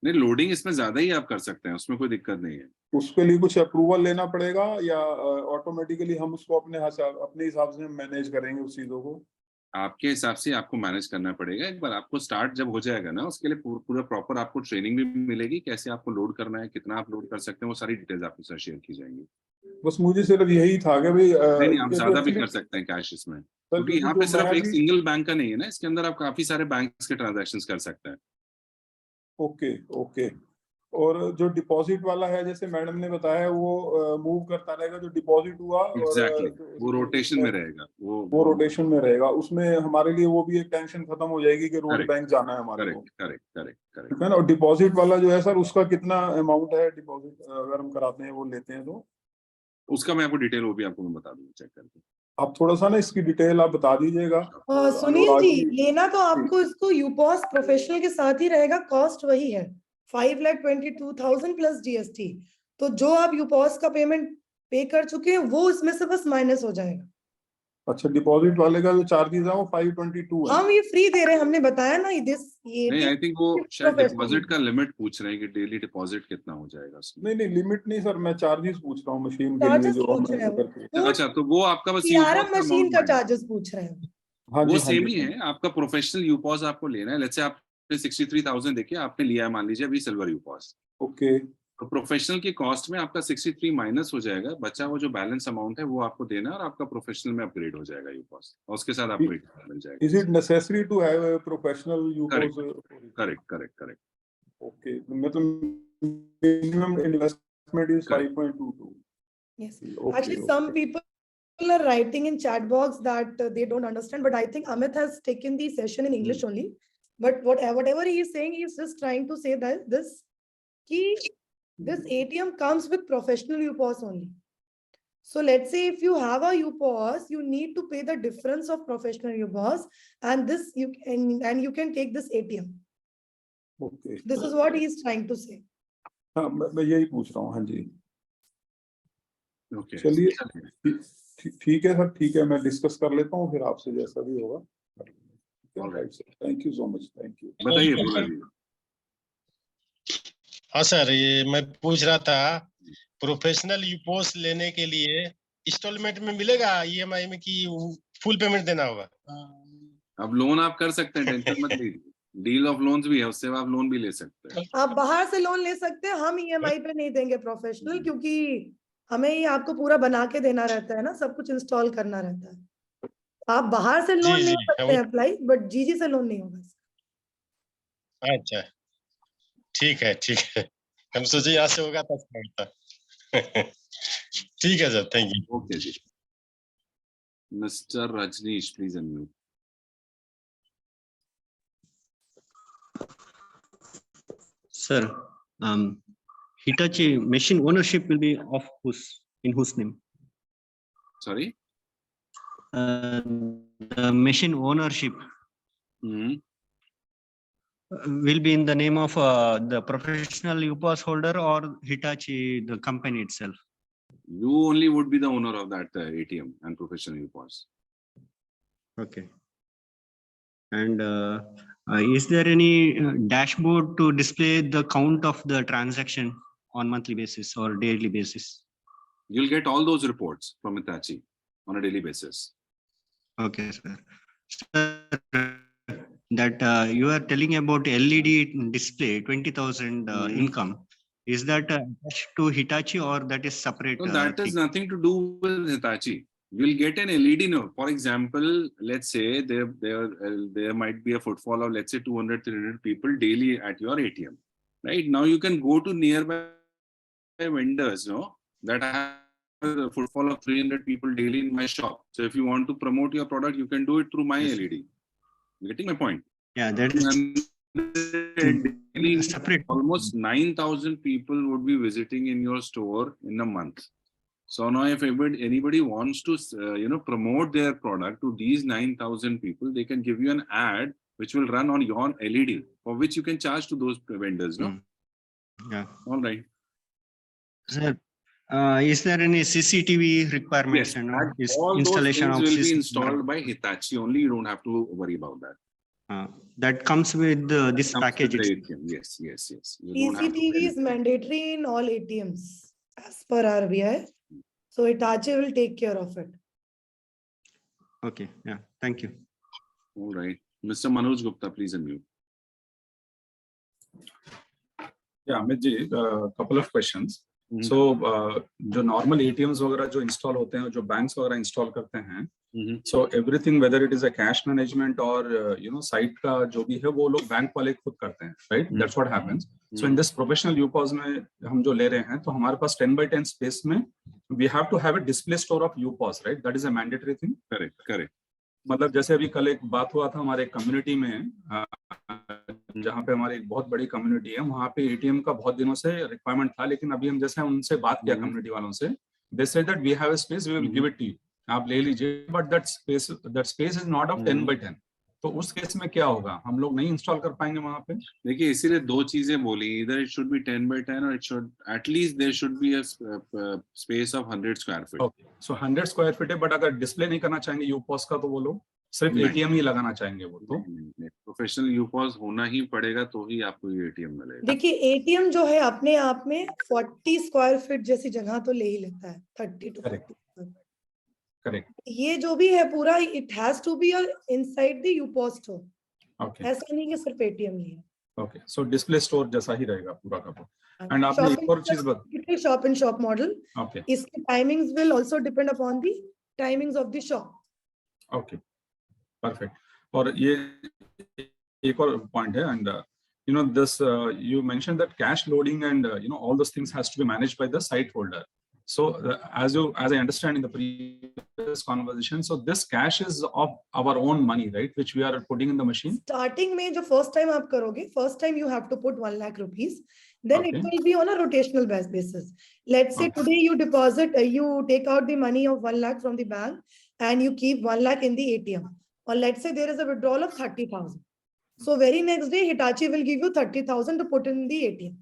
S1: नहीं, लोडिंग इसमें ज्यादा ही आप कर सकते हैं, उसमें कोई दिक्कत नहीं है।
S4: उसके लिए कुछ अप्रूवल लेना पड़ेगा, या ऑटोमेटिकली हम उसको अपने हिसाब से हम मैनेज करेंगे उस चीजों को?
S1: आपके हिसाब से आपको मैनेज करना पड़ेगा। एक बार आपको स्टार्ट जब हो जाएगा ना, उसके लिए पूरा प्रॉपर आपको ट्रेनिंग भी मिलेगी, कैसे आपको लोड करना है, कितना आप लोड कर सकते हैं, वो सारी डिटेल्स आपके साथ शेयर की जाएंगी।
S4: बस मुझे सिर्फ यही था कि भाई
S1: नहीं नहीं, आप
S4: जैसे
S1: ज्यादा भी
S4: एक्चुअली
S1: कर सकते हैं कैश इसमें,
S4: सर,
S1: क्योंकि
S4: क्योंकि
S1: यहाँ
S4: जो
S1: पे सिर्फ
S4: मैं
S1: एक
S4: भी,
S1: सिंगल बैंक का नहीं है ना, इसके अंदर आप काफी सारे बैंक्स के ट्रांजैक्शंस कर सकते हैं।
S4: ओके ओके, और जो डिपॉजिट वाला है, जैसे मैडम ने बताया, वो मूव करता रहेगा, जो डिपॉजिट हुआ, और
S1: एग्जैक्टली, वो रोटेशन में रहेगा,
S4: वो रोटेशन में रहेगा, उसमें हमारे लिए वो भी एक टेंशन खत्म हो जाएगी कि रोज
S1: करेक्ट
S4: बैंक जाना है हमारे को।
S1: Correct correct correct correct.
S4: ठीक है ना? और डिपॉजिट वाला जो है सर, उसका कितना अमाउंट है डिपॉजिट, अगर हम कराते हैं, वो लेते हैं तो?
S1: उसका मैं आपको डिटेल वो भी आपको मैं बता दूंगा चेक करके।
S4: आप थोड़ा सा ना इसकी डिटेल आप बता दीजिएगा।
S3: सुनील
S4: अनुराग
S3: जी,
S4: जी,
S3: लेना तो आपको इसको यूपॉस प्रोफेशनल के साथ ही रहेगा, कॉस्ट वही है 5,22,000 प्लस जीएसटी। तो जो आप यूपॉस का पेमेंट पे कर चुके हैं वो इसमें से बस माइनस हो जाएगा।
S4: अच्छा, डिपॉजिट वाले का जो चार्जेस है वो 522 है?
S3: हम ये फ्री दे रहे हैं, हमने बताया ना, ये
S1: नहीं, आई थिंक वो शायद
S3: प्रोफेशनल।
S1: डिपॉजिट का लिमिट पूछ रहे हैं कि डेली डिपॉजिट कितना हो जाएगा उसमें।
S4: नहीं नहीं, लिमिट नहीं सर, मैं चार्जेस पूछ रहा हूँ मशीन के लिए
S3: चार्जेस
S4: जो हम
S3: पूछ रहे हैं
S4: करते हैं।
S3: वो,
S1: अच्छा, तो वो आपका बस यूपॉस
S3: सीआरएम
S1: का
S3: मशीन
S1: अमाउंट
S3: का
S1: माइनस,
S3: चार्जेस पूछ रहे हैं।
S4: हाँ
S1: वो
S4: जी, हाँ
S1: सेम
S4: जी
S1: ही
S4: सर।
S1: है। आपका प्रोफेशनल यूपॉस आपको लेना है, लेट्स से आप आपने 63,000 देके आपने लिया है, मान लीजिए अभी सिल्वर यूपॉस।
S4: ओके।
S1: तो प्रोफेशनल की कॉस्ट में आपका 63 माइनस हो जाएगा, बचा वो जो बैलेंस अमाउंट है वो आपको देना है और आपका प्रोफेशनल में अपग्रेड हो जाएगा यूपॉस, और उसके साथ आपको ATM मिल जाएगा।
S4: Is it necessary to have a professional
S1: Correct.
S4: UPOS?
S1: Correct.
S4: Okay, मतलब minimum investment is 5.22.
S3: Yes.
S4: Okay,
S3: Actually, some people are writing in chat box that they don't understand, but I think Amit has taken the session in English only. But whatever he is saying, he is just trying to say that this ATM comes with professional UPOS only. So let's say if you have a UPOS, you need to pay the difference of professional UPOS, and you can take this ATM.
S4: Okay.
S3: This is what he is trying to say.
S4: हाँ, मैं यही पूछ रहा हूँ। हाँ जी।
S1: Okay,
S4: चलिए ठीक है सर, ठीक है, मैं डिस्कस कर लेता हूँ फिर आपसे जैसा भी होगा। Thank you so much, thank you.
S1: बताइए।
S5: हाँ सर, ये मैं पूछ रहा था, प्रोफेशनल यूपोस लेने के लिए इंस्टॉलमेंट में मिलेगा EMI में कि फुल पेमेंट देना होगा?
S1: अब लोन आप कर सकते हैं, टेंशन मत लीजिए, डील ऑफ लोन्स भी है, उससे आप लोन भी ले सकते हैं।
S3: आप बाहर से लोन ले सकते हैं, हम EMI पे नहीं देंगे प्रोफेशनल, क्योंकि हमें ये आपको पूरा बना के देना रहता है ना, सब कुछ इंस्टॉल करना रहता है। आप बाहर से लोन ले सकते हैं अप्लाई, बट जीजी से लोन नहीं होगा।
S5: अच्छा, ठीक है, हम सोचे यहाँ से होगा तो अच्छा होता। ठीक है sir, thank you.
S1: Okay ji. Mister Rajneesh, please unmute.
S6: Sir, Hitachi machine ownership will be of in whose name?
S1: Sorry?
S6: The machine ownership will be in the name of the professional UPOS holder or Hitachi, the company itself?
S1: You only would be the owner of that ATM and professional UPOS.
S6: Okay. And is there any dashboard to display the count of the transaction on monthly basis or daily basis?
S1: You'll get all those reports from Hitachi on a daily basis.
S6: Okay, sir. That you are telling about LED display 20,000 income. Is that attached to Hitachi or that is separate?
S1: No, that has nothing to do with Hitachi. You'll get an LED note. For example, let's say there might be a footfall of, let's say, 200-300 people daily at your ATM. Right now, you can go to nearby vendors, that have a footfall of 300 people daily in my shop. So if you want to promote your product, you can do it through my LED. You getting my point?
S6: Yeah, that is separate.
S1: Almost 9,000 people would be visiting in your store in a month. So now if anybody wants to promote their product to these 9,000 people, they can give you an ad which will run on your LED, for which you can charge to those vendors.
S6: Yeah.
S1: All right.
S6: Sir, is there any CCTV requirements?
S1: Yes, all
S6: installation
S1: those
S6: of
S1: things will
S6: CCTV?
S1: be installed by Hitachi only. You don't have to worry about that.
S6: That comes with this package.
S1: Yes.
S3: CCTV is mandatory in all ATMs as per RBI. So Hitachi will take care of it.
S6: Okay. Yeah. Thank you.
S1: All right. Mr. Manoj Gupta, please unmute.
S7: Yeah, Amit ji, couple of questions. So, जो normal ATMs वगैरह जो install होते हैं, जो banks वगैरह install करते हैं, so everything, whether it is a cash management or site का जो भी है, वो लोग bank वाले खुद करते हैं, right? That's what happens. So in this professional UPOS में हम जो ले रहे हैं, तो हमारे पास 10x10 space में we have to have a display store of UPOS, right? That is a mandatory thing.
S1: Correct.
S7: मतलब जैसे अभी कल एक बात हुआ था हमारे कम्युनिटी में, जहाँ पे हमारी एक बहुत बड़ी कम्युनिटी है, वहाँ पे ATM का बहुत दिनों से रिक्वायरमेंट था, लेकिन अभी हम जैसे उनसे बात किया कम्युनिटी वालों से, they said that we have a space, we will give it to you, आप ले लीजिए, but that space is not of 10x10. तो उस केस में क्या होगा, हम लोग नहीं इंस्टॉल कर पाएंगे वहाँ पे?
S1: देखिए, इसीलिए दो चीजें बोली, either it should be 10x10 or it should at least there should be a space of 100 square feet.
S7: Okay, so 100 square feet है, but अगर डिस्प्ले नहीं करना चाहेंगे UPOS का, तो वो लोग सिर्फ ATM ही लगाना चाहेंगे, वो तो
S1: प्रोफेशनल UPOS होना ही पड़ेगा, तो ही आपको ये ATM मिलेगा।
S3: देखिए, ATM जो है अपने आप में 40 स्क्वायर फीट जैसी जगह तो ले ही लेता है, 30 to 40.
S7: करेक्ट.
S3: ये जो भी है पूरा, it has to be inside the UPOS store.
S7: Okay.
S3: ऐसा नहीं कि सिर्फ एटीएम लिया.
S7: Okay, so display store जैसा ही रहेगा पूरा का पूरा. And आपने एक और चीज बता.
S3: Shop in shop model.
S7: Okay.
S3: इसके timings will also depend upon the timings of the shop.
S7: Okay, perfect. और ये एक और point है, and you know this you mentioned that cash loading and you know all those things has to be managed by the site holder. So as I understand in the previous conversation, so this cash is of our own money, right, which we are putting in the machine.
S3: Starting में जो first time आप करोगे, first time you have to put 1 lakh rupees. Then
S7: Okay.
S3: it will be on a rotational basis. Let's say
S7: Okay.
S3: today you deposit, you take out the money of 1 lakh from the bank and you keep 1 lakh in the ATM. Or let's say there is a withdrawal of 30,000. So very next day Hitachi will give you 30,000 to put in the ATM.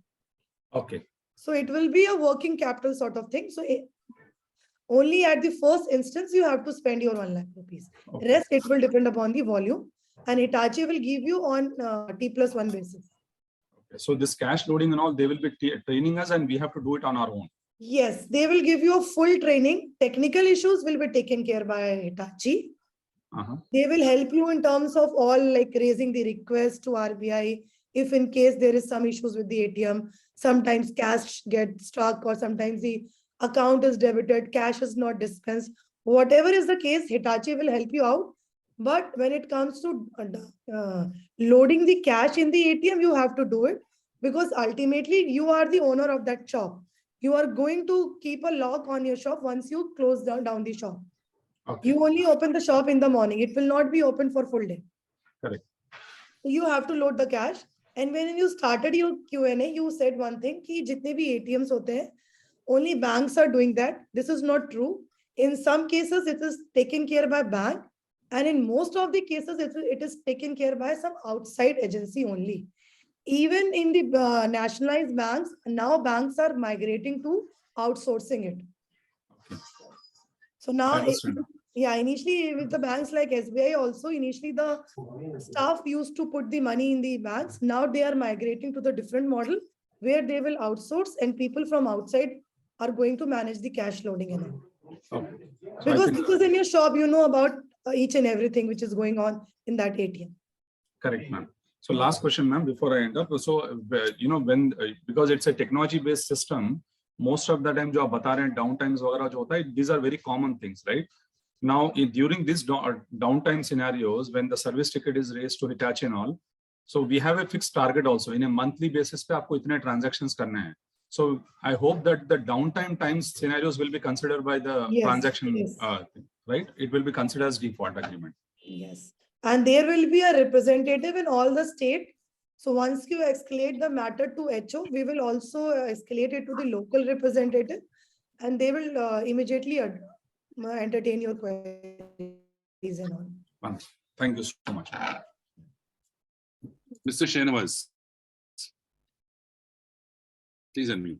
S7: Okay.
S3: So it will be a working capital sort of thing. So only at the first instance you have to spend your 1 lakh rupees.
S7: Okay.
S3: Rest it will depend upon the volume, and Hitachi will give you on T+1 basis.
S7: Okay. So this cash loading and all, they will be training us, and we have to do it on our own.
S3: Yes, they will give you a full training. Technical issues will be taken care by Hitachi. They will help you in terms of all like raising the request to RBI. If in case there is some issues with the ATM, sometimes cash gets stuck or sometimes the account is debited, cash is not dispensed. Whatever is the case, Hitachi will help you out. But when it comes to loading the cash in the ATM, you have to do it because ultimately you are the owner of that shop. You are going to keep a lock on your shop once you close down the shop.
S7: Okay.
S3: You only open the shop in the morning. It will not be open for full day.
S7: Correct.
S3: You have to load the cash. And when you started your Q&A, you said one thing, कि जितने भी ATMs होते हैं, only banks are doing that. This is not true. In some cases, it is taken care by bank. And in most of the cases, it is taken care by some outside agency only. Even in the nationalized banks, now banks are migrating to outsourcing it.
S7: Okay.
S3: So now,
S7: yeah,
S3: initially with the banks like SBI also, initially the staff used to put the money in the banks. Now they are migrating to the different model where they will outsource and people from outside are going to manage the cash loading and all.
S7: Okay.
S3: So because in your shop, you know about each and everything which is going on in that ATM.
S7: Correct, ma'am. So last question, ma'am, before I end up. So, you know, when, because it's a technology based system, most of the time जो आप बता रहे हैं downtimes वगैरह जो होता है, these are very common things, right? Now, during these downtime scenarios, when the service ticket is raised to Hitachi and all, so we have a fixed target also. In a monthly basis पे आपको इतने transactions करने हैं. So I hope that the downtime times scenarios will be considered by the transaction, right? It will be considered as default agreement.
S3: Yes, and there will be a representative in all the state. So once you escalate the matter to HO, we will also escalate it to the local representative, and they will immediately entertain your queries and all.
S7: Thank you so much.
S1: Mr. Shenawaz, please unmute.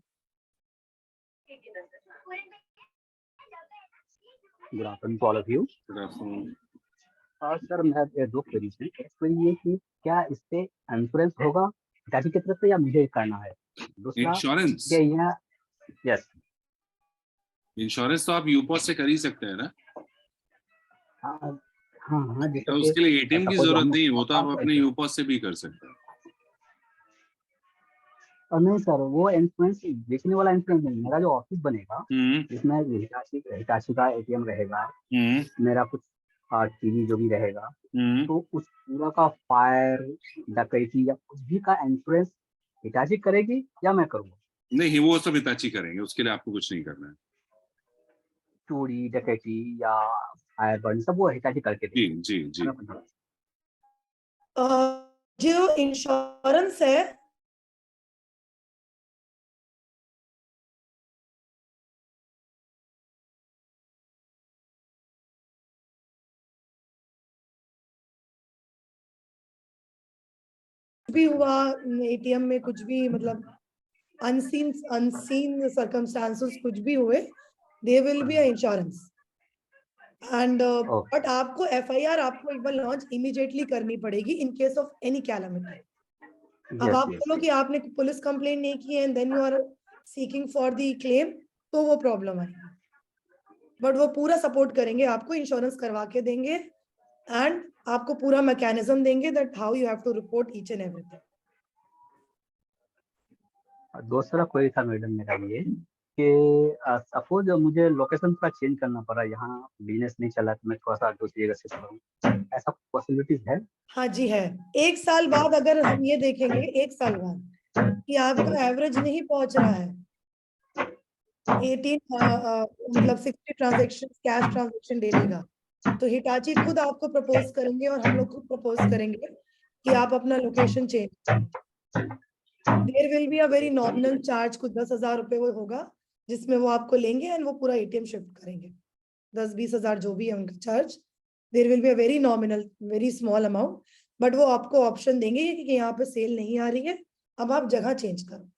S8: Good afternoon to all of you.
S1: Good afternoon.
S8: Sir मैं दो queries हैं. एक query ये कि क्या इस पे insurance होगा हिटाची की तरफ से या मुझे करना है? दूसरा
S1: इंश्योरेंस,
S8: यस,
S1: इंश्योरेंस तो आप यूपॉस से कर ही सकते हैं ना?
S8: हाँ,
S1: तो उसके लिए एटीएम की जरूरत नहीं, वो तो आप अपने यूपॉस से भी कर सकते हैं.
S8: और नहीं सर, वो इंश्योरेंस बेचने वाला इंश्योरेंस नहीं, मेरा जो ऑफिस बनेगा जिसमें हिटाची का एटीएम रहेगा, मेरा कुछ टीवी जो भी रहेगा, तो उस पूरा का फायर डकैती या कुछ भी का इंश्योरेंस हिटाची करेगी या मैं करूँगा?
S1: नहीं, वो सब हिटाची करेंगे, उसके लिए आपको कुछ नहीं करना है.
S8: चोरी डकैती या फायर बर्न सब वो हिटाची करके
S1: जी जी जी.
S3: जो इंश्योरेंस है भी हुआ एटीएम में, कुछ भी मतलब अनसीन सर्कमस्टांसेस कुछ भी हुए, they will be insurance. And but आपको एफआईआर आपको एक बार लॉन्च इमीडिएटली करनी पड़ेगी in case of any calamity. अब आप बोलो कि आपने पुलिस कंप्लेंट नहीं की and then you are seeking for the claim, तो वो प्रॉब्लम आएगी. बट वो पूरा सपोर्ट करेंगे, आपको इंश्योरेंस करवा के देंगे एंड आपको पूरा मैकेनिज्म देंगे that how you have to report each and everything.
S8: दूसरा क्वेरी था मैडम मेरा ये कि सपोज मुझे लोकेशन का चेंज करना पड़ा, यहाँ बिजनेस नहीं चला तो मैं थोड़ा सा दूसरी जगह शिफ्ट करूँ, ऐसा पॉसिबिलिटीज है? हाँ
S3: जी है। 1 साल बाद अगर हम ये देखेंगे 1 साल बाद कि आपका एवरेज नहीं पहुंच रहा है 18 मतलब 60 ट्रांजेक्शन कैश ट्रांजेक्शन डेली का, तो हिटाची खुद आपको प्रपोज करेंगे और हम लोग खुद प्रपोज करेंगे कि आप अपना लोकेशन चेंज करें। There will be a very nominal charge, कुछ 10,000 रुपए वो होगा जिसमें वो आपको लेंगे एंड वो पूरा एटीएम शिफ्ट करेंगे। 10-20 हजार जो भी है उनका charge, there will be a very nominal very small amount, but वो आपको ऑप्शन देंगे कि यहाँ पे सेल नहीं आ रही है, अब आप जगह चेंज करो।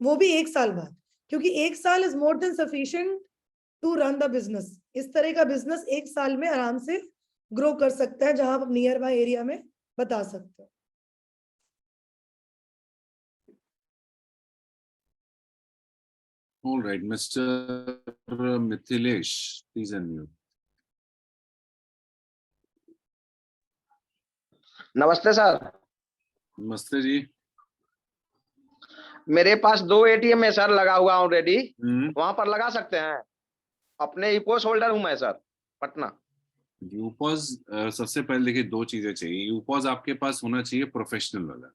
S3: वो भी 1 साल बाद, क्योंकि 1 साल is more than sufficient to run the business. इस तरह का बिजनेस 1 साल में आराम से ग्रो कर सकता है, जहां आप नियर बाय एरिया में बता सकते हो।
S1: All right, Mr. Mithilesh, please unmute.
S9: नमस्ते सर।
S1: नमस्ते जी।
S9: मेरे पास 2 एटीएम है सर, लगा हुआ ऑलरेडी, वहां पर लगा सकते हैं? अपने यूपोस होल्डर हूं मैं सर, पटना।
S1: यूपॉज सबसे पहले देखिए 2 चीजें चाहिए। यूपॉज आपके पास होना चाहिए प्रोफेशनल वाला।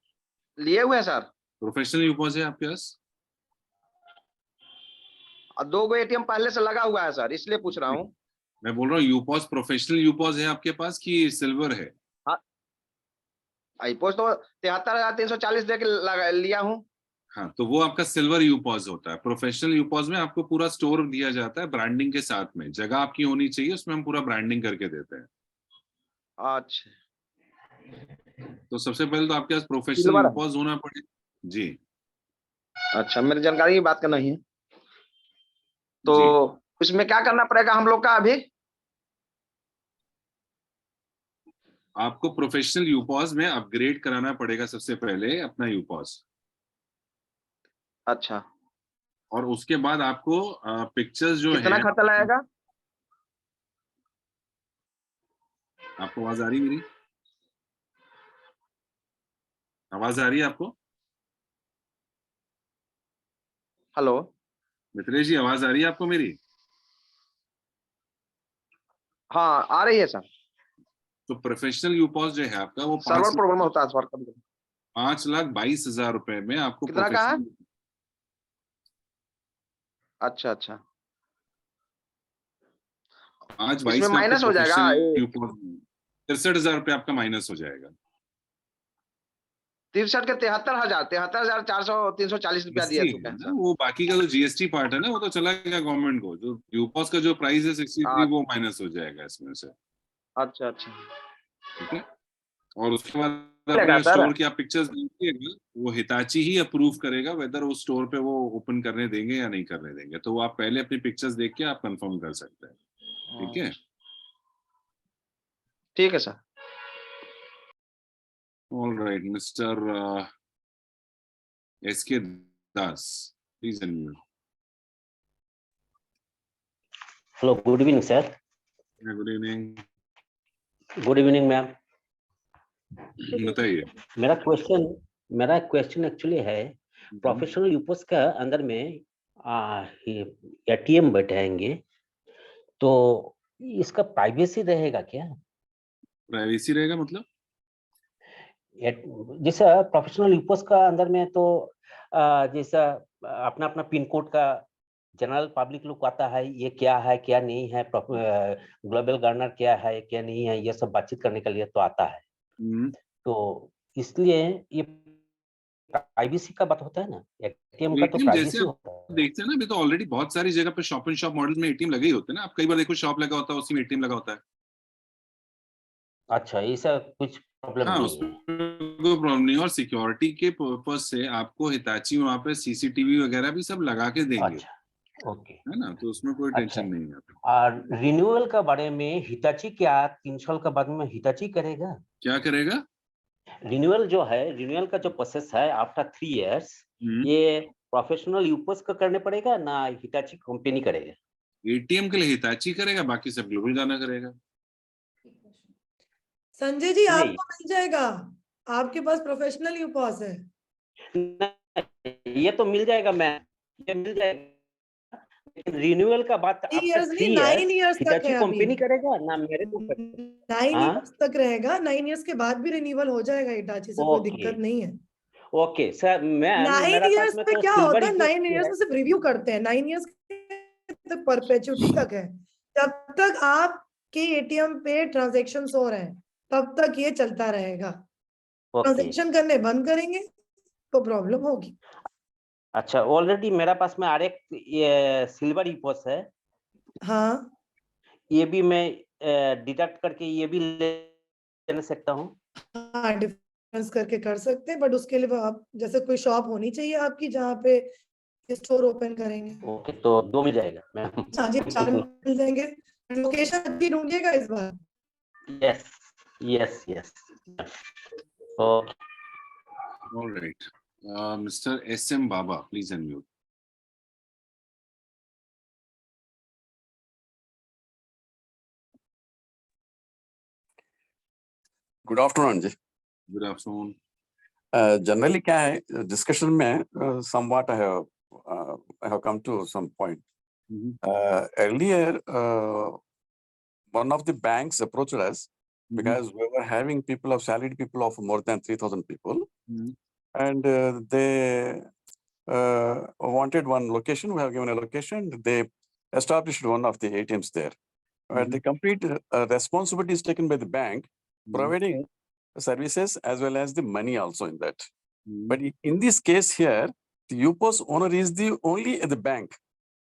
S9: लिए हुए हैं सर।
S1: प्रोफेशनल यूपॉज है आपके पास?
S9: 2 गो एटीएम पहले से लगा हुआ है सर, इसलिए पूछ रहा हूँ।
S1: मैं बोल रहा हूँ यूपॉज प्रोफेशनल यूपॉज है आपके पास कि सिल्वर है?
S9: हाँ, यूपोस तो 73,340 दे के लिया हूँ।
S1: हाँ, तो वो आपका सिल्वर यूपॉज होता है। प्रोफेशनल यूपॉज में आपको पूरा स्टोर दिया जाता है ब्रांडिंग के साथ में, जगह आपकी होनी चाहिए, उसमें हम पूरा ब्रांडिंग करके देते हैं।
S9: अच्छा,
S1: तो सबसे पहले तो आपके पास प्रोफेशनल यूपॉज होना पड़ेगा जी।
S9: अच्छा, मेरी जानकारी की बात करना ही है, तो उसमें क्या करना पड़ेगा हम लोग का अभी?
S1: आपको प्रोफेशनल यूपॉज में अपग्रेड कराना पड़ेगा सबसे पहले अपना यूपॉज।
S9: अच्छा,
S1: और उसके बाद आपको पिक्चर्स जो
S9: कितना
S1: है,
S9: खर्चा लगेगा?
S1: आपको आवाज आ रही मेरी? आवाज आ रही है आपको?
S9: हेलो
S1: मिथिलेश जी, आवाज आ रही है आपको मेरी?
S9: हाँ, आ रही है सर।
S1: तो प्रोफेशनल यूपॉज जो है आपका वो
S9: सर्वर प्रॉब्लम होता है सर कभी।
S1: 5,22,000 रुपए में आपको
S9: कितना का है? अच्छा अच्छा,
S1: आज
S9: इसमें माइनस हो जाएगा?
S1: 63,000 रुपए आपका माइनस हो जाएगा।
S9: 63 के 73,400 340 रुपया दिया चुके हैं सर।
S1: वो बाकी का जो जीएसटी पार्ट है ना, वो तो चला गया गवर्नमेंट को। जो यूपॉस का जो प्राइस है 63 वो माइनस हो जाएगा इसमें से।
S9: अच्छा अच्छा,
S1: ठीक है। और उसके बाद अपने स्टोर की आप पिक्चर्स देखिएगा, वो हिताची ही अप्रूव करेगा वेदर उस स्टोर पे वो ओपन करने देंगे या नहीं करने देंगे। तो वो आप पहले अपनी पिक्चर्स देख के आप कंफर्म कर सकते हैं। ठीक है,
S9: ठीक है sir.
S1: All right, Mr. S.K. Das, please unmute.
S10: Hello, good evening, sir.
S1: Yeah, good evening.
S10: Good evening, ma'am.
S1: बताइए।
S10: मेरा क्वेश्चन एक्चुअली है, प्रोफेशनल यूपॉस का अंदर में एटीएम बैठाएंगे तो इसका प्राइवेसी रहेगा क्या?
S1: प्राइवेसी रहेगा मतलब?
S10: जैसा प्रोफेशनल यूपॉस का अंदर में तो जैसा अपना अपना पिन कोड का जनरल पब्लिक लोग आता है, ये क्या है क्या नहीं है, ग्लोबल गवर्नर क्या है क्या नहीं है, ये सब बातचीत करने के लिए तो आता है। तो इसलिए ये प्राइवेसी का बात होता है ना, एटीएम का तो प्राइवेसी होता है।
S1: देखते हैं ना, अभी तो ऑलरेडी बहुत सारी जगह पे शॉप एंड शॉप मॉडल में एटीएम लगे ही होते हैं ना। आप कई बार देखो शॉप लगा होता है, उसी में एटीएम लगा होता है। अच्छा,
S10: ऐसा कुछ प्रॉब्लम नहीं है?
S1: कोई प्रॉब्लम नहीं। और सिक्योरिटी के पर्पज से आपको हिताची वहाँ पे सीसीटीवी वगैरह भी सब लगा के देंगे।
S10: अच्छा, ओके,
S1: है ना, तो उसमें कोई टेंशन नहीं है।
S10: और रिन्यूअल का बारे में हिताची क्या 3 साल के बाद में हिताची करेगा?
S1: क्या करेगा?
S10: रिन्यूअल जो है, रिन्यूअल का जो प्रोसेस है आफ्टर 3 इयर्स, ये प्रोफेशनल यूपॉस का करने पड़ेगा ना हिताची कंपनी करेगा?
S1: एटीएम के लिए हिताची करेगा, बाकी सब ग्लोबल गाना करेगा।
S3: संजय जी आपको मिल जाएगा, आपके पास प्रोफेशनल यूपॉस है।
S10: ये तो मिल जाएगा मैम, ये मिल जाएगा। रिन्यूअल का बात आफ्टर 3
S3: इयर्स तक है,
S10: कंपनी करेगा ना मेरे को?
S3: 9 इयर्स तक रहेगा, 9 इयर्स के बाद भी रिन्यूअल हो जाएगा हिटाची से, कोई दिक्कत नहीं है।
S10: ओके सर, मैं
S3: 9 इयर्स में क्या होता है, 9 इयर्स में सिर्फ रिव्यू करते हैं, 9 इयर्स तक परपेचुइटी तक है। जब तक आपके एटीएम पे ट्रांजैक्शन हो रहे हैं तब तक ये चलता रहेगा। ट्रांजैक्शन करने बंद करेंगे तो प्रॉब्लम होगी।
S10: अच्छा, ऑलरेडी मेरे पास में आरएक ये सिल्वर ईपॉस है।
S3: हाँ,
S10: ये भी मैं डिडक्ट करके ये भी ले सकता हूँ।
S3: हाँ, डिफरेंस करके कर सकते हैं, बट उसके लिए आप जैसे कोई शॉप होनी चाहिए आपकी जहाँ पे स्टोर ओपन करेंगे।
S10: ओके, तो 2 मिल जाएगा मैम।
S3: हाँ जी, 4 मिल जाएंगे। लोकेशन अच्छी ढूंढिएगा इस बार।
S10: Yes yes yes. Okay,
S1: All right. Mr. SM Baba, please unmute.
S11: Good afternoon जी।
S1: Good afternoon.
S11: जनरली क्या है डिस्कशन में somewhat I have come to some point. Earlier one of the banks approached us because we were having salaried people of more than 3,000 people, and they wanted one location. We have given a location. They established one of the ATMs there. The complete responsibility is taken by the bank, providing services as well as the money also in that. But in this case here, the UPOS owner is the only at the bank.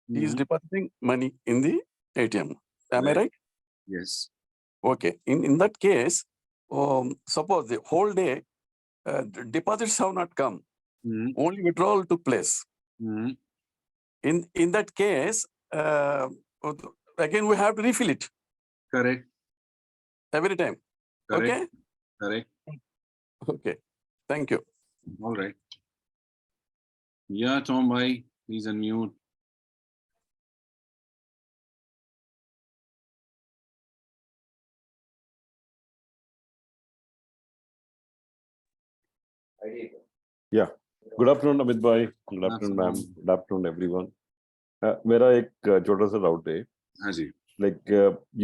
S11: He is depositing money in the ATM. Am I right?
S1: Yes.
S11: Okay. In that case, suppose the whole day deposits have not come, only withdrawal took place. In that case, again we have to refill it.
S1: Correct.
S11: Every time.
S1: Correct.
S11: Okay.
S1: Correct.
S11: Okay. Thank you.
S1: All right. Yeah, Tom bhai, please unmute.
S12: Yeah. Good afternoon, Amit bhai. Good afternoon, ma'am. Good afternoon, everyone. मेरा एक छोटा सा doubt है.
S1: हाँ जी.
S12: Like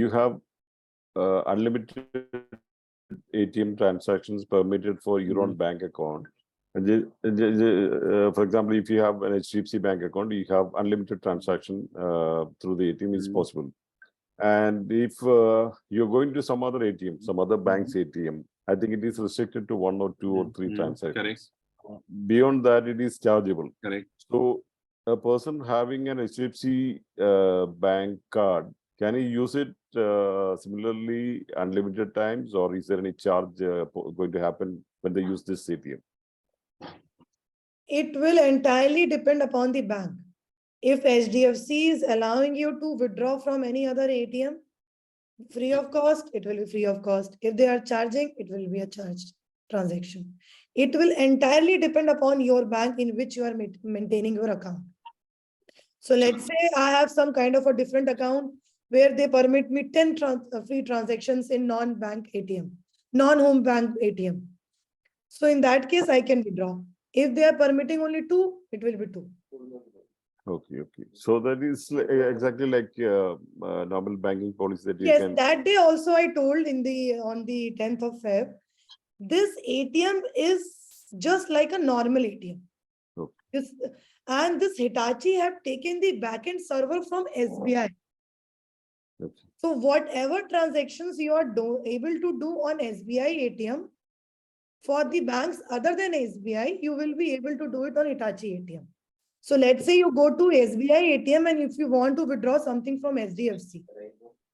S12: you have unlimited ATM transactions permitted for your own bank account. For example, if you have an HDFC bank account, you have unlimited transaction through the ATM is possible. And if you're going to some other ATM, some other bank's ATM, I think it is restricted to 1 or 2 or 3 transactions.
S1: Correct.
S12: Beyond that, it is chargeable.
S1: Correct.
S12: So a person having an HDFC bank card, can he use it similarly unlimited times, or is there any charge going to happen when they use this ATM?
S3: It will entirely depend upon the bank. If HDFC is allowing you to withdraw from any other ATM free of cost, it will be free of cost. If they are charging, it will be a charged transaction. It will entirely depend upon your bank in which you are maintaining your account. So let's say I have some kind of a different account where they permit me 10 free transactions in non-bank ATM, non-home bank ATM. So in that case, I can withdraw. If they are permitting only 2, it will be 2.
S12: Okay. So that is exactly like normal banking policy that you can.
S3: Yes, that day also I told on the 10th of Feb, this ATM is just like a normal ATM. Okay. And this Hitachi have taken the backend server from SBI. Okay. So whatever transactions you are able to do on SBI ATM, for the banks other than SBI, you will be able to do it on Hitachi ATM. So let's say you go to SBI ATM and if you want to withdraw something from SDFC,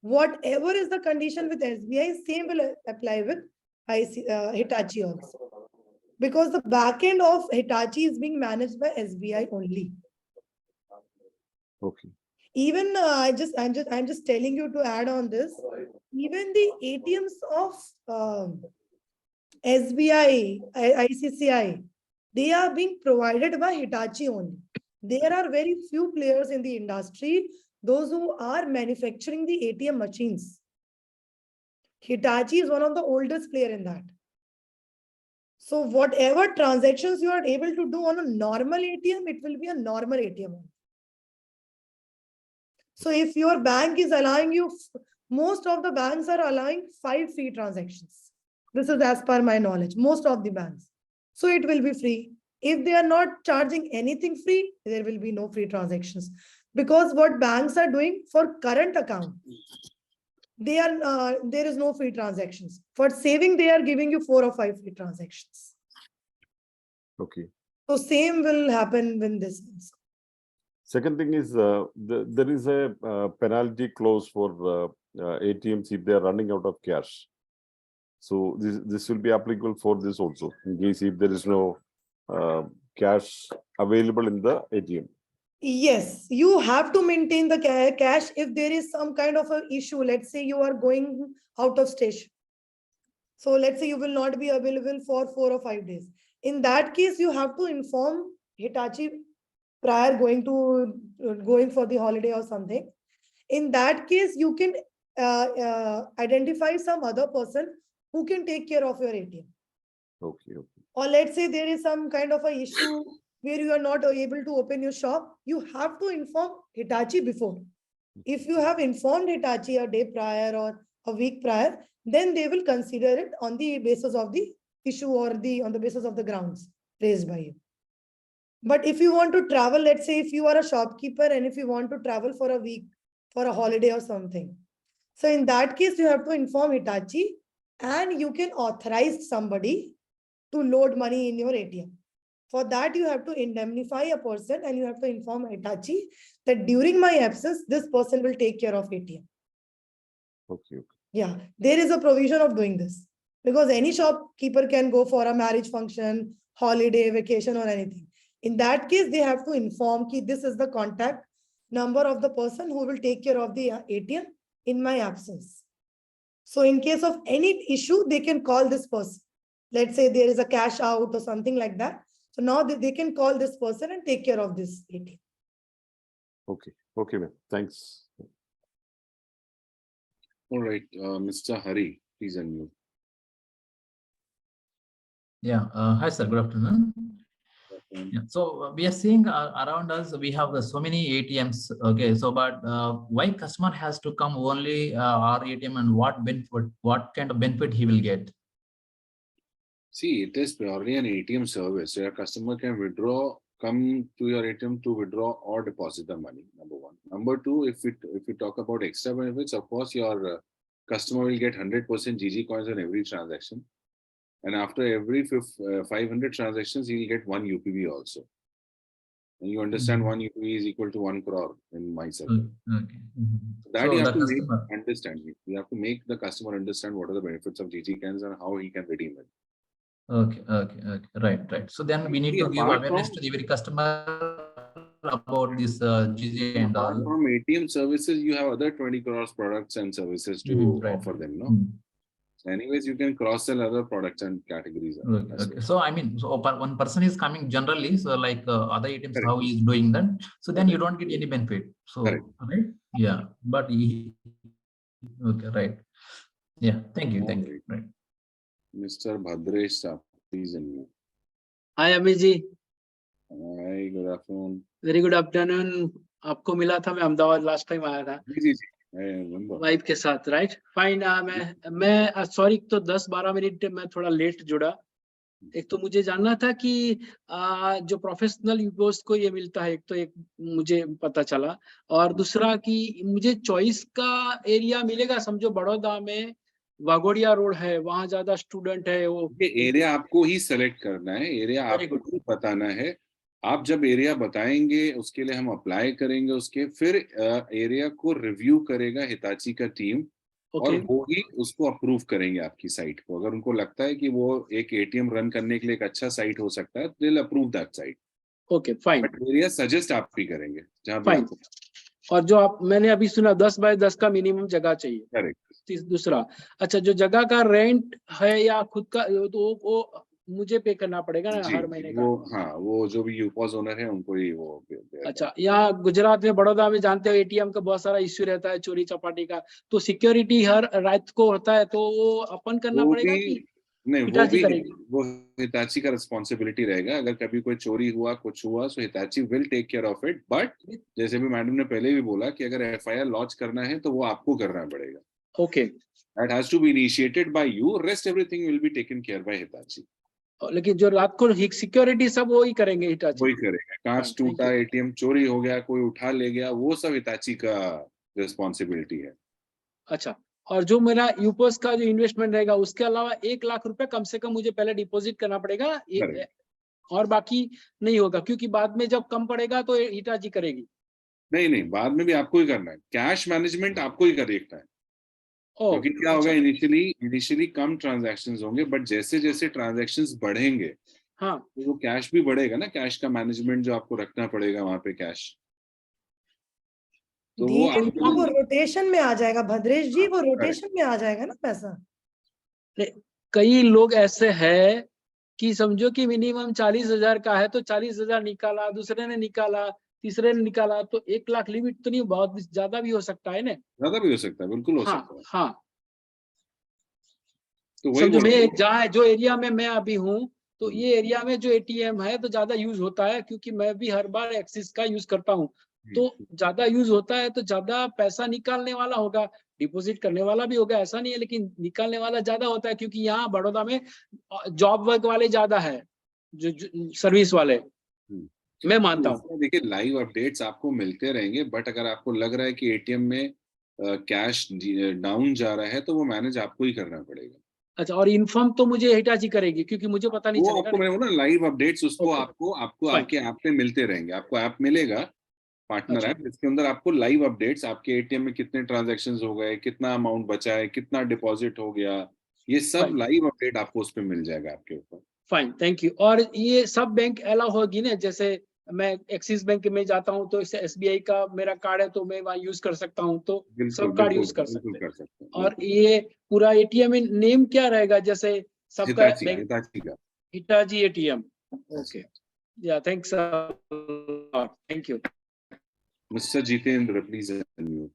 S3: whatever is the condition with SBI, same will apply with Hitachi also. Because the backend of Hitachi is being managed by SBI only.
S12: Okay.
S3: Even I'm just telling you to add on this. Even the ATMs of SBI, ICCI, they are being provided by Hitachi only. There are very few players in the industry, those who are manufacturing the ATM machines. Hitachi is one of the oldest player in that. So whatever transactions you are able to do on a normal ATM, it will be a normal ATM. So if your bank is allowing you, most of the banks are allowing 5 free transactions. This is as per my knowledge, most of the banks. So it will be free. If they are not charging anything free, there will be no free transactions. Because what banks are doing for current account, they are there is no free transactions. For saving, they are giving you 4 or 5 free transactions.
S12: Okay.
S3: So same will happen when this is.
S12: Second thing is there is a penalty clause for ATMs if they are running out of cash. So this will be applicable for this also, in case if there is no cash available in the ATM.
S3: Yes, you have to maintain the cash if there is some kind of an issue. Let's say you are going out of station. So let's say you will not be available for 4 or 5 days. In that case, you have to inform Hitachi prior going for the holiday or something. In that case, you can identify some other person who can take care of your ATM.
S12: Okay.
S3: Or let's say there is some kind of an issue where you are not able to open your shop, you have to inform Hitachi before. If you have informed Hitachi a day prior or a week prior, then they will consider it on the basis of the issue or on the basis of the grounds raised by you. But if you want to travel, let's say if you are a shopkeeper and if you want to travel for a week, for a holiday or something. So in that case, you have to inform Hitachi and you can authorize somebody to load money in your ATM. For that, you have to indemnify a person and you have to inform Hitachi that during my absence, this person will take care of ATM.
S12: Okay.
S3: Yeah, there is a provision of doing this because any shopkeeper can go for a marriage function, holiday, vacation or anything. In that case, they have to inform that this is the contact number of the person who will take care of the ATM in my absence. So in case of any issue, they can call this person. Let's say there is a cash out or something like that. So now they can call this person and take care of this ATM.
S12: Okay, ma'am. Thanks.
S1: All right, Mr. Hari, please unmute.
S13: Yeah. Hi, sir. Good afternoon. Yeah, so we are seeing around us, we have so many ATMs. Okay, so but why customer has to come only our ATM and what benefit, what kind of benefit he will get?
S1: See, it is purely an ATM service. So your customer can come to your ATM to withdraw or deposit the money, number one. Number two, if you talk about extra benefits, of course, your customer will get 100% GG coins on every transaction. And after every 500 transactions, he will get 1 UPB also. And you understand 1 UPB is equal to 1 crore in my circle.
S13: Okay.
S1: So that you have to understand. You have to make the customer understand what are the benefits of GG coins and how he can redeem it.
S13: Okay. Right. So then we need to give awareness to every customer about this GG and all.
S1: From ATM services, you have other 20 crores products and services to offer them, no? So anyways, you can cross-sell other products and categories.
S13: Okay. So I mean, so one person is coming generally, so like other ATMs, how he is doing that. So then you don't get any benefit. So right? Yeah, but okay, right. Yeah, thank you. Right.
S1: Mr. Bhadresh, please unmute.
S14: Hi, Amit ji.
S1: Hi, good afternoon.
S14: Very good afternoon. आपको मिला था मैं Ahmedabad last time आया था
S1: जी
S14: wife के साथ right fine मैं sorry तो 10-12 मिनट मैं थोड़ा लेट जुड़ा एक तो मुझे जानना था कि जो प्रोफेशनल यूजर्स को ये मिलता है एक तो एक मुझे पता चला और दूसरा कि मुझे चॉइस का एरिया मिलेगा समझो बड़ौदा में वागोड़िया रोड है वहां ज्यादा स्टूडेंट है वो
S1: एरिया आपको ही सेलेक्ट करना है एरिया आपको खुद बताना है आप जब एरिया बताएंगे उसके लिए हम अप्लाई करेंगे उसके फिर एरिया को रिव्यू करेगा हिताची का टीम और वो ही उसको अप्रूव करेंगे आपकी साइट को अगर उनको लगता है कि वो एक एटीएम रन करने के लिए एक अच्छा साइट हो सकता है they will approve that site
S14: okay fine
S1: area suggest आप भी करेंगे जहां
S14: फाइन और जो आप मैंने अभी सुना 10 बाय 10 का मिनिमम जगह चाहिए
S1: करेक्ट
S14: दूसरा अच्छा जो जगह का रेंट है या खुद का तो वो मुझे पे करना पड़ेगा ना
S1: जी,
S14: हर महीने का?
S1: वो हाँ, वो जो भी यूपॉस ओनर है उनको ही वो
S14: अच्छा, यहाँ गुजरात में, बड़ौदा में जानते हो एटीएम का बहुत सारा इश्यू रहता है, चोरी चपाटी का, तो सिक्योरिटी हर रात को होता है, तो वो अपन करना
S1: वो
S14: पड़ेगा
S1: भी
S14: कि
S1: नहीं,
S14: हिटाची करेगी?
S1: वो हिताची का रिस्पॉन्सिबिलिटी रहेगा। अगर कभी कोई चोरी हुआ, कुछ हुआ, so Hitachi will take care of it. But जैसे भी मैडम ने पहले भी बोला कि अगर एफआईआर लॉन्च करना है तो वो आपको करना पड़ेगा।
S14: Okay,
S1: that has to be initiated by you, rest everything will be taken care by Hitachi.
S14: लेकिन जो रात को सिक्योरिटी सब वो ही करेंगे हिटाची?
S1: वही करेगा। कांच
S14: Thank
S1: टूटा,
S14: you.
S1: एटीएम चोरी हो गया, कोई उठा ले गया, वो सब हिताची का रिस्पॉन्सिबिलिटी है।
S14: अच्छा, और जो मेरा यूपोस का जो इन्वेस्टमेंट रहेगा उसके अलावा 1 लाख रुपए कम से कम मुझे पहले डिपॉजिट करना पड़ेगा, और बाकी नहीं होगा, क्योंकि बाद में जब कम पड़ेगा तो हिटाची करेगी?
S1: नहीं, बाद में भी आपको ही करना है। कैश मैनेजमेंट आपको ही देखना है। क्योंकि क्या होगा, इनिशियली कम ट्रांजैक्शंस होंगे, बट जैसे जैसे ट्रांजैक्शंस बढ़ेंगे,
S14: हाँ,
S1: तो वो कैश भी बढ़ेगा ना। कैश का मैनेजमेंट जो आपको रखना पड़ेगा वहां पे कैश, तो
S3: वो रोटेशन में आ जाएगा भद्रेश जी, वो रोटेशन में आ जाएगा ना पैसा।
S14: कई लोग ऐसे हैं कि समझो कि मिनिमम 40,000 का है तो 40,000 निकाला, दूसरे ने निकाला, तीसरे ने निकाला, तो 1 लाख लिमिट तो नहीं, बहुत ज्यादा भी हो सकता है ना?
S1: ज्यादा भी हो सकता है, बिल्कुल हो सकता है।
S14: हाँ,
S1: तो वही
S14: समझो मैं जहाँ जो एरिया में मैं अभी हूँ, तो ये एरिया में जो एटीएम है तो ज्यादा यूज होता है, क्योंकि मैं भी हर बार एक्सिस का यूज करता हूँ, तो ज्यादा यूज होता है तो ज्यादा पैसा निकालने वाला होगा, डिपॉजिट करने वाला भी होगा, ऐसा नहीं है, लेकिन निकालने वाला ज्यादा होता है, क्योंकि यहाँ बड़ौदा में जॉब वर्क वाले ज्यादा है, जो सर्विस वाले, मैं मानता हूँ।
S1: देखिए, लाइव अपडेट्स आपको मिलते रहेंगे, बट अगर आपको लग रहा है कि एटीएम में कैश डाउन जा रहा है तो वो मैनेज आपको ही करना पड़ेगा।
S14: अच्छा, और इन्फॉर्म तो मुझे हिटाची करेगी, क्योंकि मुझे पता नहीं चलेगा।
S1: आपको मैंने बोला लाइव अपडेट्स, उसको आपको आपके ऐप पे मिलते रहेंगे। आपको ऐप मिलेगा, पार्टनर ऐप, जिसके अंदर आपको लाइव अपडेट्स, आपके एटीएम में कितने ट्रांजैक्शंस हो गए, कितना अमाउंट बचा है, कितना डिपॉजिट हो गया, ये सब लाइव अपडेट आपको उस पे मिल जाएगा आपके ऊपर।
S14: Fine, thank you. और ये सब बैंक अलाउ होगी ना? जैसे मैं एक्सिस बैंक में जाता हूँ तो एसबीआई का मेरा कार्ड है तो मैं वहाँ यूज कर सकता हूँ, तो सब कार्ड यूज कर सकते हैं। और ये पूरा एटीएम में नेम क्या रहेगा? जैसे सबका हिटाची एटीएम। ओके, या thanks, thank you.
S1: Mister Jitendra, please unmute.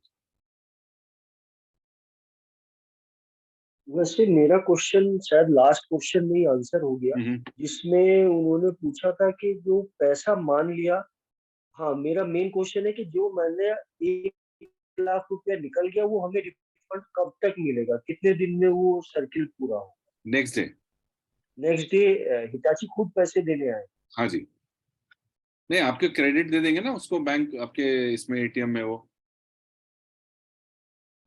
S15: वैसे मेरा क्वेश्चन शायद लास्ट क्वेश्चन में ही आंसर हो गया, जिसमें उन्होंने पूछा था कि जो पैसा मान लिया, हाँ मेरा मेन क्वेश्चन है कि जो मैंने 1 लाख रुपया निकल गया वो हमें रिफंड कब तक मिलेगा, कितने दिन में वो सर्किल पूरा हो?
S1: नेक्स्ट डे
S15: हिटाची खुद पैसे देने आए?
S1: हाँ जी, नहीं आपके क्रेडिट दे देंगे ना उसको बैंक, आपके इसमें एटीएम में। वो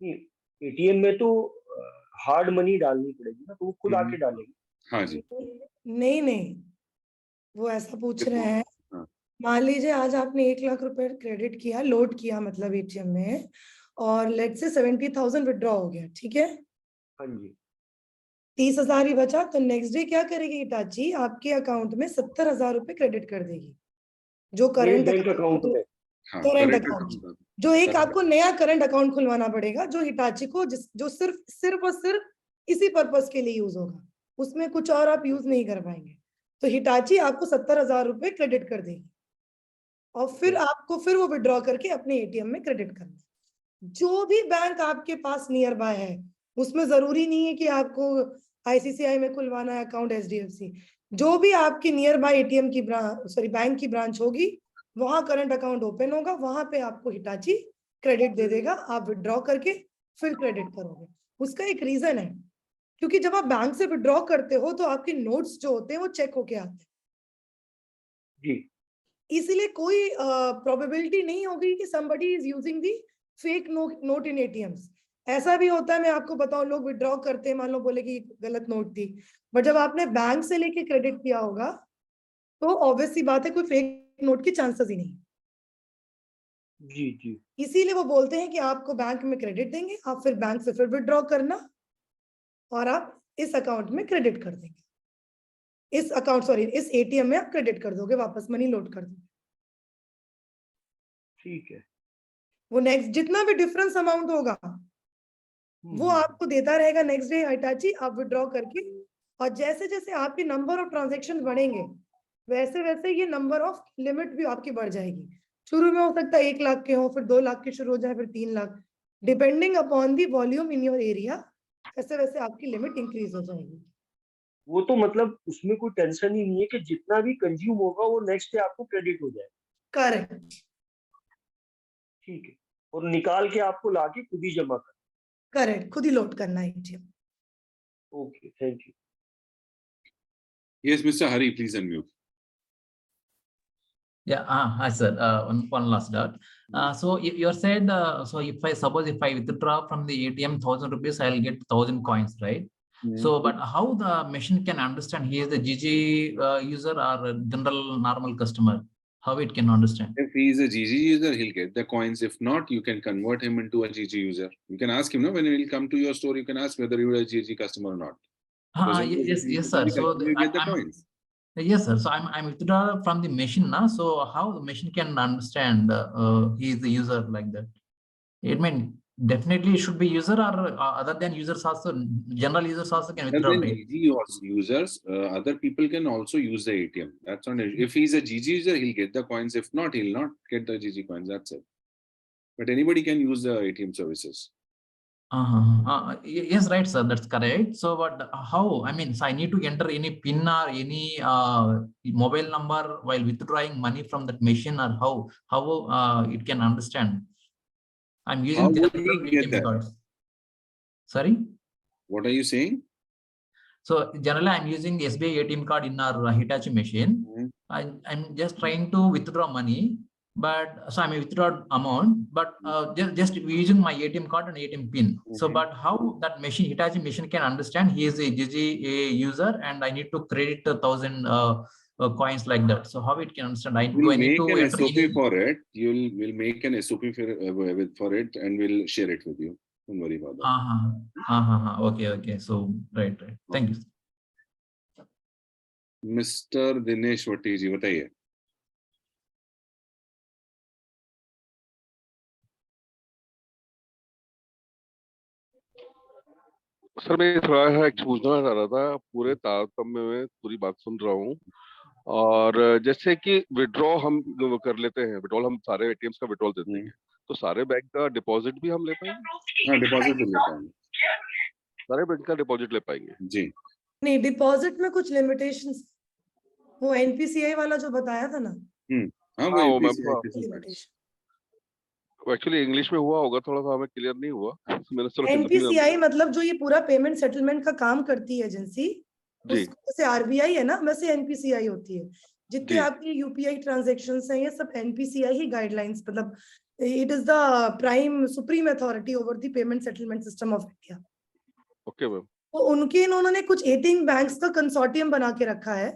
S15: एटीएम में तो हार्ड मनी डालनी पड़ेगी ना, तो वो खुद आके डालेगी?
S1: हाँ जी।
S3: नहीं, वो ऐसा पूछ रहे हैं, मान लीजिए आज आपने 1 लाख रुपए क्रेडिट किया, लोड किया मतलब एटीएम में, और लेट से 70,000 विड्रॉ हो गया, ठीक है?
S15: हाँ जी।
S3: 30,000 ही बचा, तो नेक्स्ट डे क्या करेगी हिटाची? आपके अकाउंट में 70,000 रुपए क्रेडिट कर देगी, जो करंट अकाउंट में, करंट अकाउंट, जो एक आपको नया करंट अकाउंट खुलवाना पड़ेगा, जो हिटाची को जो सिर्फ और सिर्फ इसी पर्पस के लिए यूज होगा, उसमें कुछ और आप यूज नहीं कर पाएंगे। तो हिटाची आपको 70,000 रुपए क्रेडिट कर देगी, और फिर आपको वो विड्रॉ करके अपने एटीएम में क्रेडिट करना। जो भी बैंक आपके पास नियर बाय है, उसमें जरूरी नहीं है कि आपको आईसीसीआई में खुलवाना है अकाउंट, एचडीएफसी, जो भी आपकी नियर बाय एटीएम की बैंक की ब्रांच होगी, वहां करंट अकाउंट ओपन होगा, वहां पे आपको हिटाची क्रेडिट दे देगा, आप विड्रॉ करके फिर क्रेडिट करोगे। उसका एक रीजन है, क्योंकि जब आप बैंक से विड्रॉ करते हो तो आपके नोट्स जो होते हैं वो चेक होके आते हैं
S15: जी,
S3: इसलिए कोई प्रोबेबिलिटी नहीं होगी कि somebody is using the fake note in ATMs। ऐसा भी होता है, मैं आपको बताऊं, लोग विड्रॉ करते हैं, मान लो बोले कि गलत नोट थी, बट जब आपने बैंक से लेके क्रेडिट किया होगा तो ऑब्वियस सी बात है कोई फेक नोट की चांसेस ही नहीं।
S15: जी।
S3: इसीलिए वो बोलते हैं कि आपको बैंक में क्रेडिट देंगे, आप फिर बैंक से फिर विड्रॉ करना, और आप इस अकाउंट में क्रेडिट कर देंगे, इस एटीएम में आप क्रेडिट कर दोगे, वापस मनी लोड कर दोगे।
S15: ठीक है।
S3: वो नेक्स्ट जितना भी डिफरेंस अमाउंट होगा वो आपको देता रहेगा नेक्स्ट डे हिटाची, आप विड्रॉ करके और जैसे जैसे आपके नंबर ऑफ ट्रांजेक्शन बढ़ेंगे वैसे वैसे ये नंबर ऑफ लिमिट भी आपकी बढ़ जाएगी। शुरू में हो सकता है 1 लाख के हो, फिर 2 लाख के शुरू हो जाए, फिर 3 lakh, depending upon the volume in your area, वैसे वैसे आपकी लिमिट इंक्रीज हो जाएगी।
S15: वो तो मतलब उसमें कोई टेंशन ही नहीं है कि जितना भी कंज्यूम होगा वो नेक्स्ट डे आपको क्रेडिट हो जाए।
S3: करेक्ट,
S15: ठीक है, और निकाल के आपको लाके खुद ही जमा कर।
S3: करेक्ट, खुद ही लोड करना है ATM.
S15: Okay, thank you.
S1: Yes, Mr. Hari, please unmute.
S13: Yeah, hi sir. One last doubt. So you said, so if I withdraw from the ATM 1,000 rupees, I'll get 1,000 coins, right? So, but how the machine can understand he is the GG user or a general normal customer? How it can understand?
S1: If he is a GG user, he'll get the coins. If not, you can convert him into a GG user. You can ask him, no, when he will come to your store, you can ask whether you are a GG customer or not.
S13: Yes, sir. So
S1: you get the coins.
S13: Yes, sir. So I'm withdraw from the machine now. So how the machine can understand he is the user like that? It mean definitely it should be user, or other than users also, general users also can withdraw.
S1: Other than GG users, other people can also use the ATM. That's not. If he's a GG user, he'll get the coins. If not, he'll not get the GG coins. That's it. But anybody can use the ATM services.
S13: Yes, right, sir. That's correct. So, but how? I mean, so I need to enter any PIN or any mobile number while withdrawing money from that machine, or how it can understand? I'm using ATM cards. Sorry.
S1: What are you saying?
S13: So generally, I'm using SBI ATM card in our Hitachi machine. I'm just trying to withdraw money, but so I'm a withdraw amount, but just using my ATM card and ATM PIN. So, but how that machine, Hitachi machine, can understand he is a GG user and I need to credit 1,000 coins like that. So how it can understand?
S1: We'll make an SOP for it. We'll make an SOP for it and we'll share it with you. Don't worry about that.
S13: Okay. So right. Thank you.
S1: Mr. Dinesh Vatti ji, बताइए.
S2: Sir मैं थोड़ा पूछना चाह रहा था, पूरे तारतम्य में पूरी बात सुन रहा हूँ, और जैसे कि विड्रॉ हम कर लेते हैं, विड्रॉल हम सारे एटीएम्स का विड्रॉल देते हैं, तो सारे बैंक का डिपॉजिट भी हम ले पाएंगे?
S1: हाँ, डिपॉजिट भी ले पाएंगे,
S2: सारे बैंक का डिपॉजिट ले पाएंगे
S1: जी।
S3: नहीं, डिपॉजिट में कुछ लिमिटेशंस, वो एनपीसीआई वाला जो बताया था ना,
S1: हाँ वो एनपीसीआई
S2: एक्चुअली इंग्लिश में हुआ होगा, थोड़ा सा हमें क्लियर नहीं हुआ।
S3: एनपीसीआई मतलब जो ये पूरा पेमेंट सेटलमेंट का काम करती है एजेंसी, जैसे आरबीआई है ना, वैसे एनपीसीआई होती है। जितने आपकी यूपीआई ट्रांजैक्शंस हैं ये सब एनपीसीआई ही गाइडलाइंस, मतलब it is the prime supreme authority over the payment settlement system of India.
S2: Okay ma'am.
S3: तो उनके इन्होंने कुछ 18 बैंक्स का कंसोर्टियम बना के रखा है,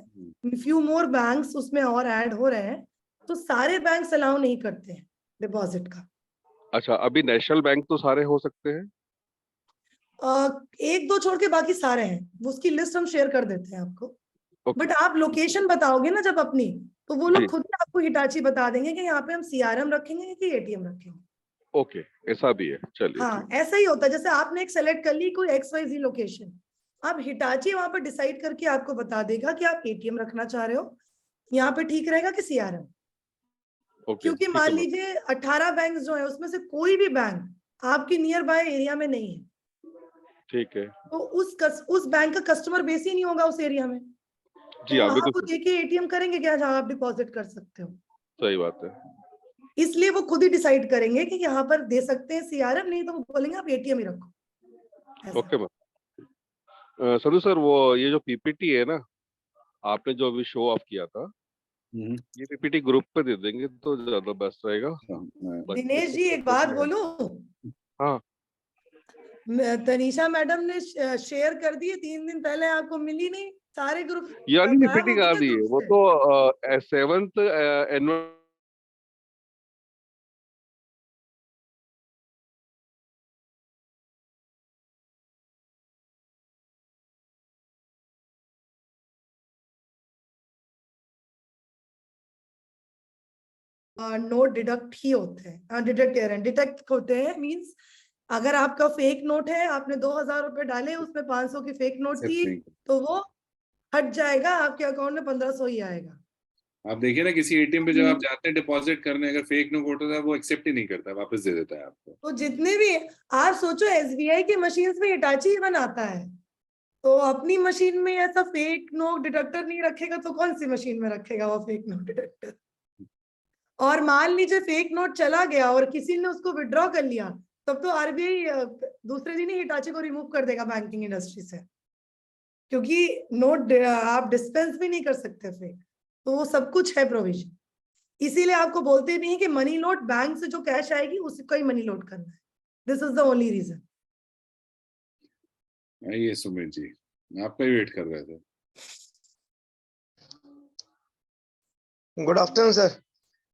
S3: फ्यू मोर बैंक्स उसमें और ऐड हो रहे हैं, तो सारे बैंक्स अलाउ नहीं करते हैं डिपॉजिट का।
S2: अच्छा, अभी नेशनल बैंक तो सारे हो सकते हैं?
S3: एक दो छोड़ के बाकी सारे हैं, उसकी लिस्ट हम शेयर कर देते हैं आपको। बट आप लोकेशन बताओगे ना जब अपनी, तो वो लोग खुद ही आपको हिटाची बता देंगे कि यहाँ पे हम सीआरएम रखेंगे कि एटीएम रखेंगे।
S2: ओके, ऐसा भी है, चलिए।
S3: हाँ, ऐसा ही होता है। जैसे आपने एक सेलेक्ट कर ली कोई XYZ लोकेशन, अब हिटाची वहां पर डिसाइड करके आपको बता देगा कि आप एटीएम रखना चाह रहे हो, यहाँ पे ठीक रहेगा कि सीआरएम। क्योंकि मान लीजिए 18 बैंक जो है उसमें से कोई भी बैंक आपके नियर बाय एरिया में नहीं है, ठीक है, तो उस बैंक का कस्टमर बेस ही नहीं होगा उस एरिया में, जी। तो आपको देके एटीएम करेंगे क्या जहाँ आप डिपॉजिट कर सकते हो? सही बात है। इसलिए वो खुद ही डिसाइड करेंगे कि यहाँ पर दे सकते हैं सीआरएम, नहीं तो वो बोलेंगे आप एटीएम ही रखो।
S2: Okay ma'am. संधू सर, वो ये जो पीपीटी है ना, आपने जो अभी शो ऑफ किया था, ये पीपीटी ग्रुप पे दे देंगे तो ज्यादा बेस्ट रहेगा।
S3: दिनेश जी, एक बात बोलूं?
S2: हाँ,
S3: तनीषा मैडम ने शेयर कर दी 3 दिन पहले, आपको मिली नहीं? सारे ग्रुप
S2: यानी पीपीटी कर दी है, वो तो 7th एनुअल
S3: नोट डिडक्ट ही होते हैं, डिटेक्ट होते हैं। मींस अगर आपका फेक नोट है, आपने 2000 रुपए डाले, उसमें 500 की फेक नोट थी, तो वो हट जाएगा, आपके अकाउंट में 1500 ही आएगा।
S1: आप देखिए ना किसी एटीएम पे जब आप जाते हैं डिपॉजिट करने, अगर फेक नोट होता है वो एक्सेप्ट ही नहीं करता, वापस दे देता है आपको।
S3: तो जितने भी आप सोचो एसबीआई की मशीन में हिटाची बनाता है, तो अपनी मशीन में ऐसा फेक नोट डिटेक्टर नहीं रखेगा तो कौन सी मशीन में रखेगा वो फेक नोट डिटेक्टर। और मान लीजिए फेक नोट चला गया और किसी ने उसको विड्रॉ कर लिया, तब तो आरबीआई दूसरे दिन ही हिटाची को रिमूव कर देगा बैंकिंग इंडस्ट्री से, क्योंकि नोट आप डिस्पेंस भी नहीं कर सकते फेक। तो वो सब कुछ है प्रोविजन, इसीलिए आपको बोलते नहीं कि मनी लॉट बैंक से जो कैश आएगी उसी को ही मनी लॉट करना है। This is the only reason.
S1: आइए सुमित जी, आपका ही वेट कर रहे थे।
S16: Good afternoon sir.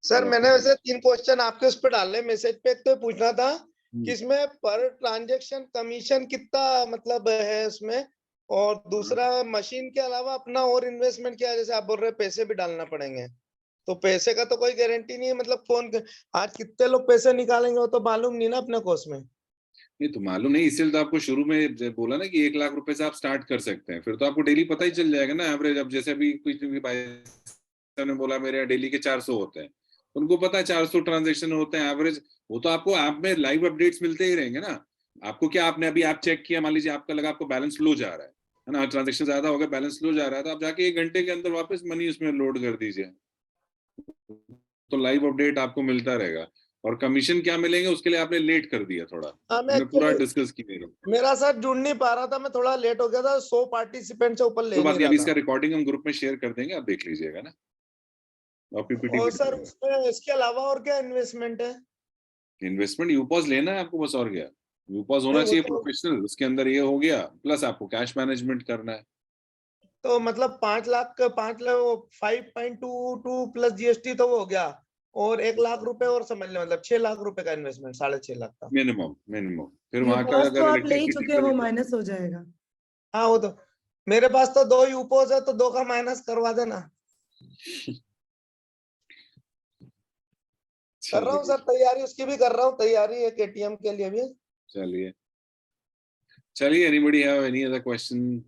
S16: सर मैंने वैसे 3 क्वेश्चन आपके उस पर डाले मैसेज पे। तो पूछना था कि इसमें पर ट्रांजैक्शन कमीशन कितना मतलब है उसमें, और दूसरा मशीन के अलावा अपना और इन्वेस्टमेंट क्या है? जैसे आप बोल रहे हैं पैसे भी डालना पड़ेंगे, तो पैसे का तो कोई गारंटी नहीं है, मतलब कौन आज कितने लोग पैसे निकालेंगे वो तो मालूम नहीं ना अपने कोर्स में।
S1: नहीं तो मालूम नहीं, इसलिए तो आपको शुरू में बोला ना कि 1 लाख रुपए से आप स्टार्ट कर सकते हैं, फिर तो आपको डेली पता ही चल जाएगा ना एवरेज। अब जैसे अभी कुछ भाई ने बोला मेरे डेली के 400 होते हैं, उनको पता है 400 ट्रांजेक्शन होते हैं एवरेज, वो तो आपको ऐप में लाइव अपडेट्स मिलते ही रहेंगे ना। आपको क्या, आपने अभी ऐप चेक किया, मान लीजिए आपका लगा आपको बैलेंस लो जा रहा है ना, ट्रांजेक्शन ज्यादा हो गया, बैलेंस लो जा रहा है, तो आप जाके 1 घंटे के अंदर वापस मनी उसमें लोड कर दीजिए, तो लाइव अपडेट आपको मिलता रहेगा। और कमीशन क्या मिलेंगे उसके लिए आपने लेट कर दिया थोड़ा, मैं पूरा डिस्कस किया।
S16: मेरा साथ जुड़ नहीं पा रहा था, मैं थोड़ा लेट हो गया था, 100 पार्टिसिपेंट से ऊपर ले नहीं रहा था।
S1: इसका रिकॉर्डिंग हम ग्रुप में शेयर कर देंगे, आप देख लीजिएगा ना।
S16: और सर उसमें इसके अलावा और क्या इन्वेस्टमेंट है?
S1: इन्वेस्टमेंट यूपॉस लेना है आपको बस, और क्या। यूपॉस होना चाहिए प्रोफेशनल, उसके अंदर ये हो गया, प्लस आपको कैश मैनेजमेंट करना है।
S16: तो मतलब 5 लाख 5.22 प्लस जीएसटी तो वो हो गया, और 1 लाख रुपए और समझ ले, मतलब 6 लाख रुपए का इन्वेस्टमेंट, 6.5 लाख का
S1: मिनिमम। फिर वहां का अगर
S3: तो आप ले ही चुके हो, माइनस हो जाएगा।
S16: हाँ वो तो मेरे पास तो 2 यूपोस है, तो 2 का माइनस करवा देना। कर रहा हूँ सर तैयारी, उसकी भी कर रहा हूँ तैयारी, एक एटीएम के लिए भी।
S1: चलिए anybody have any other question?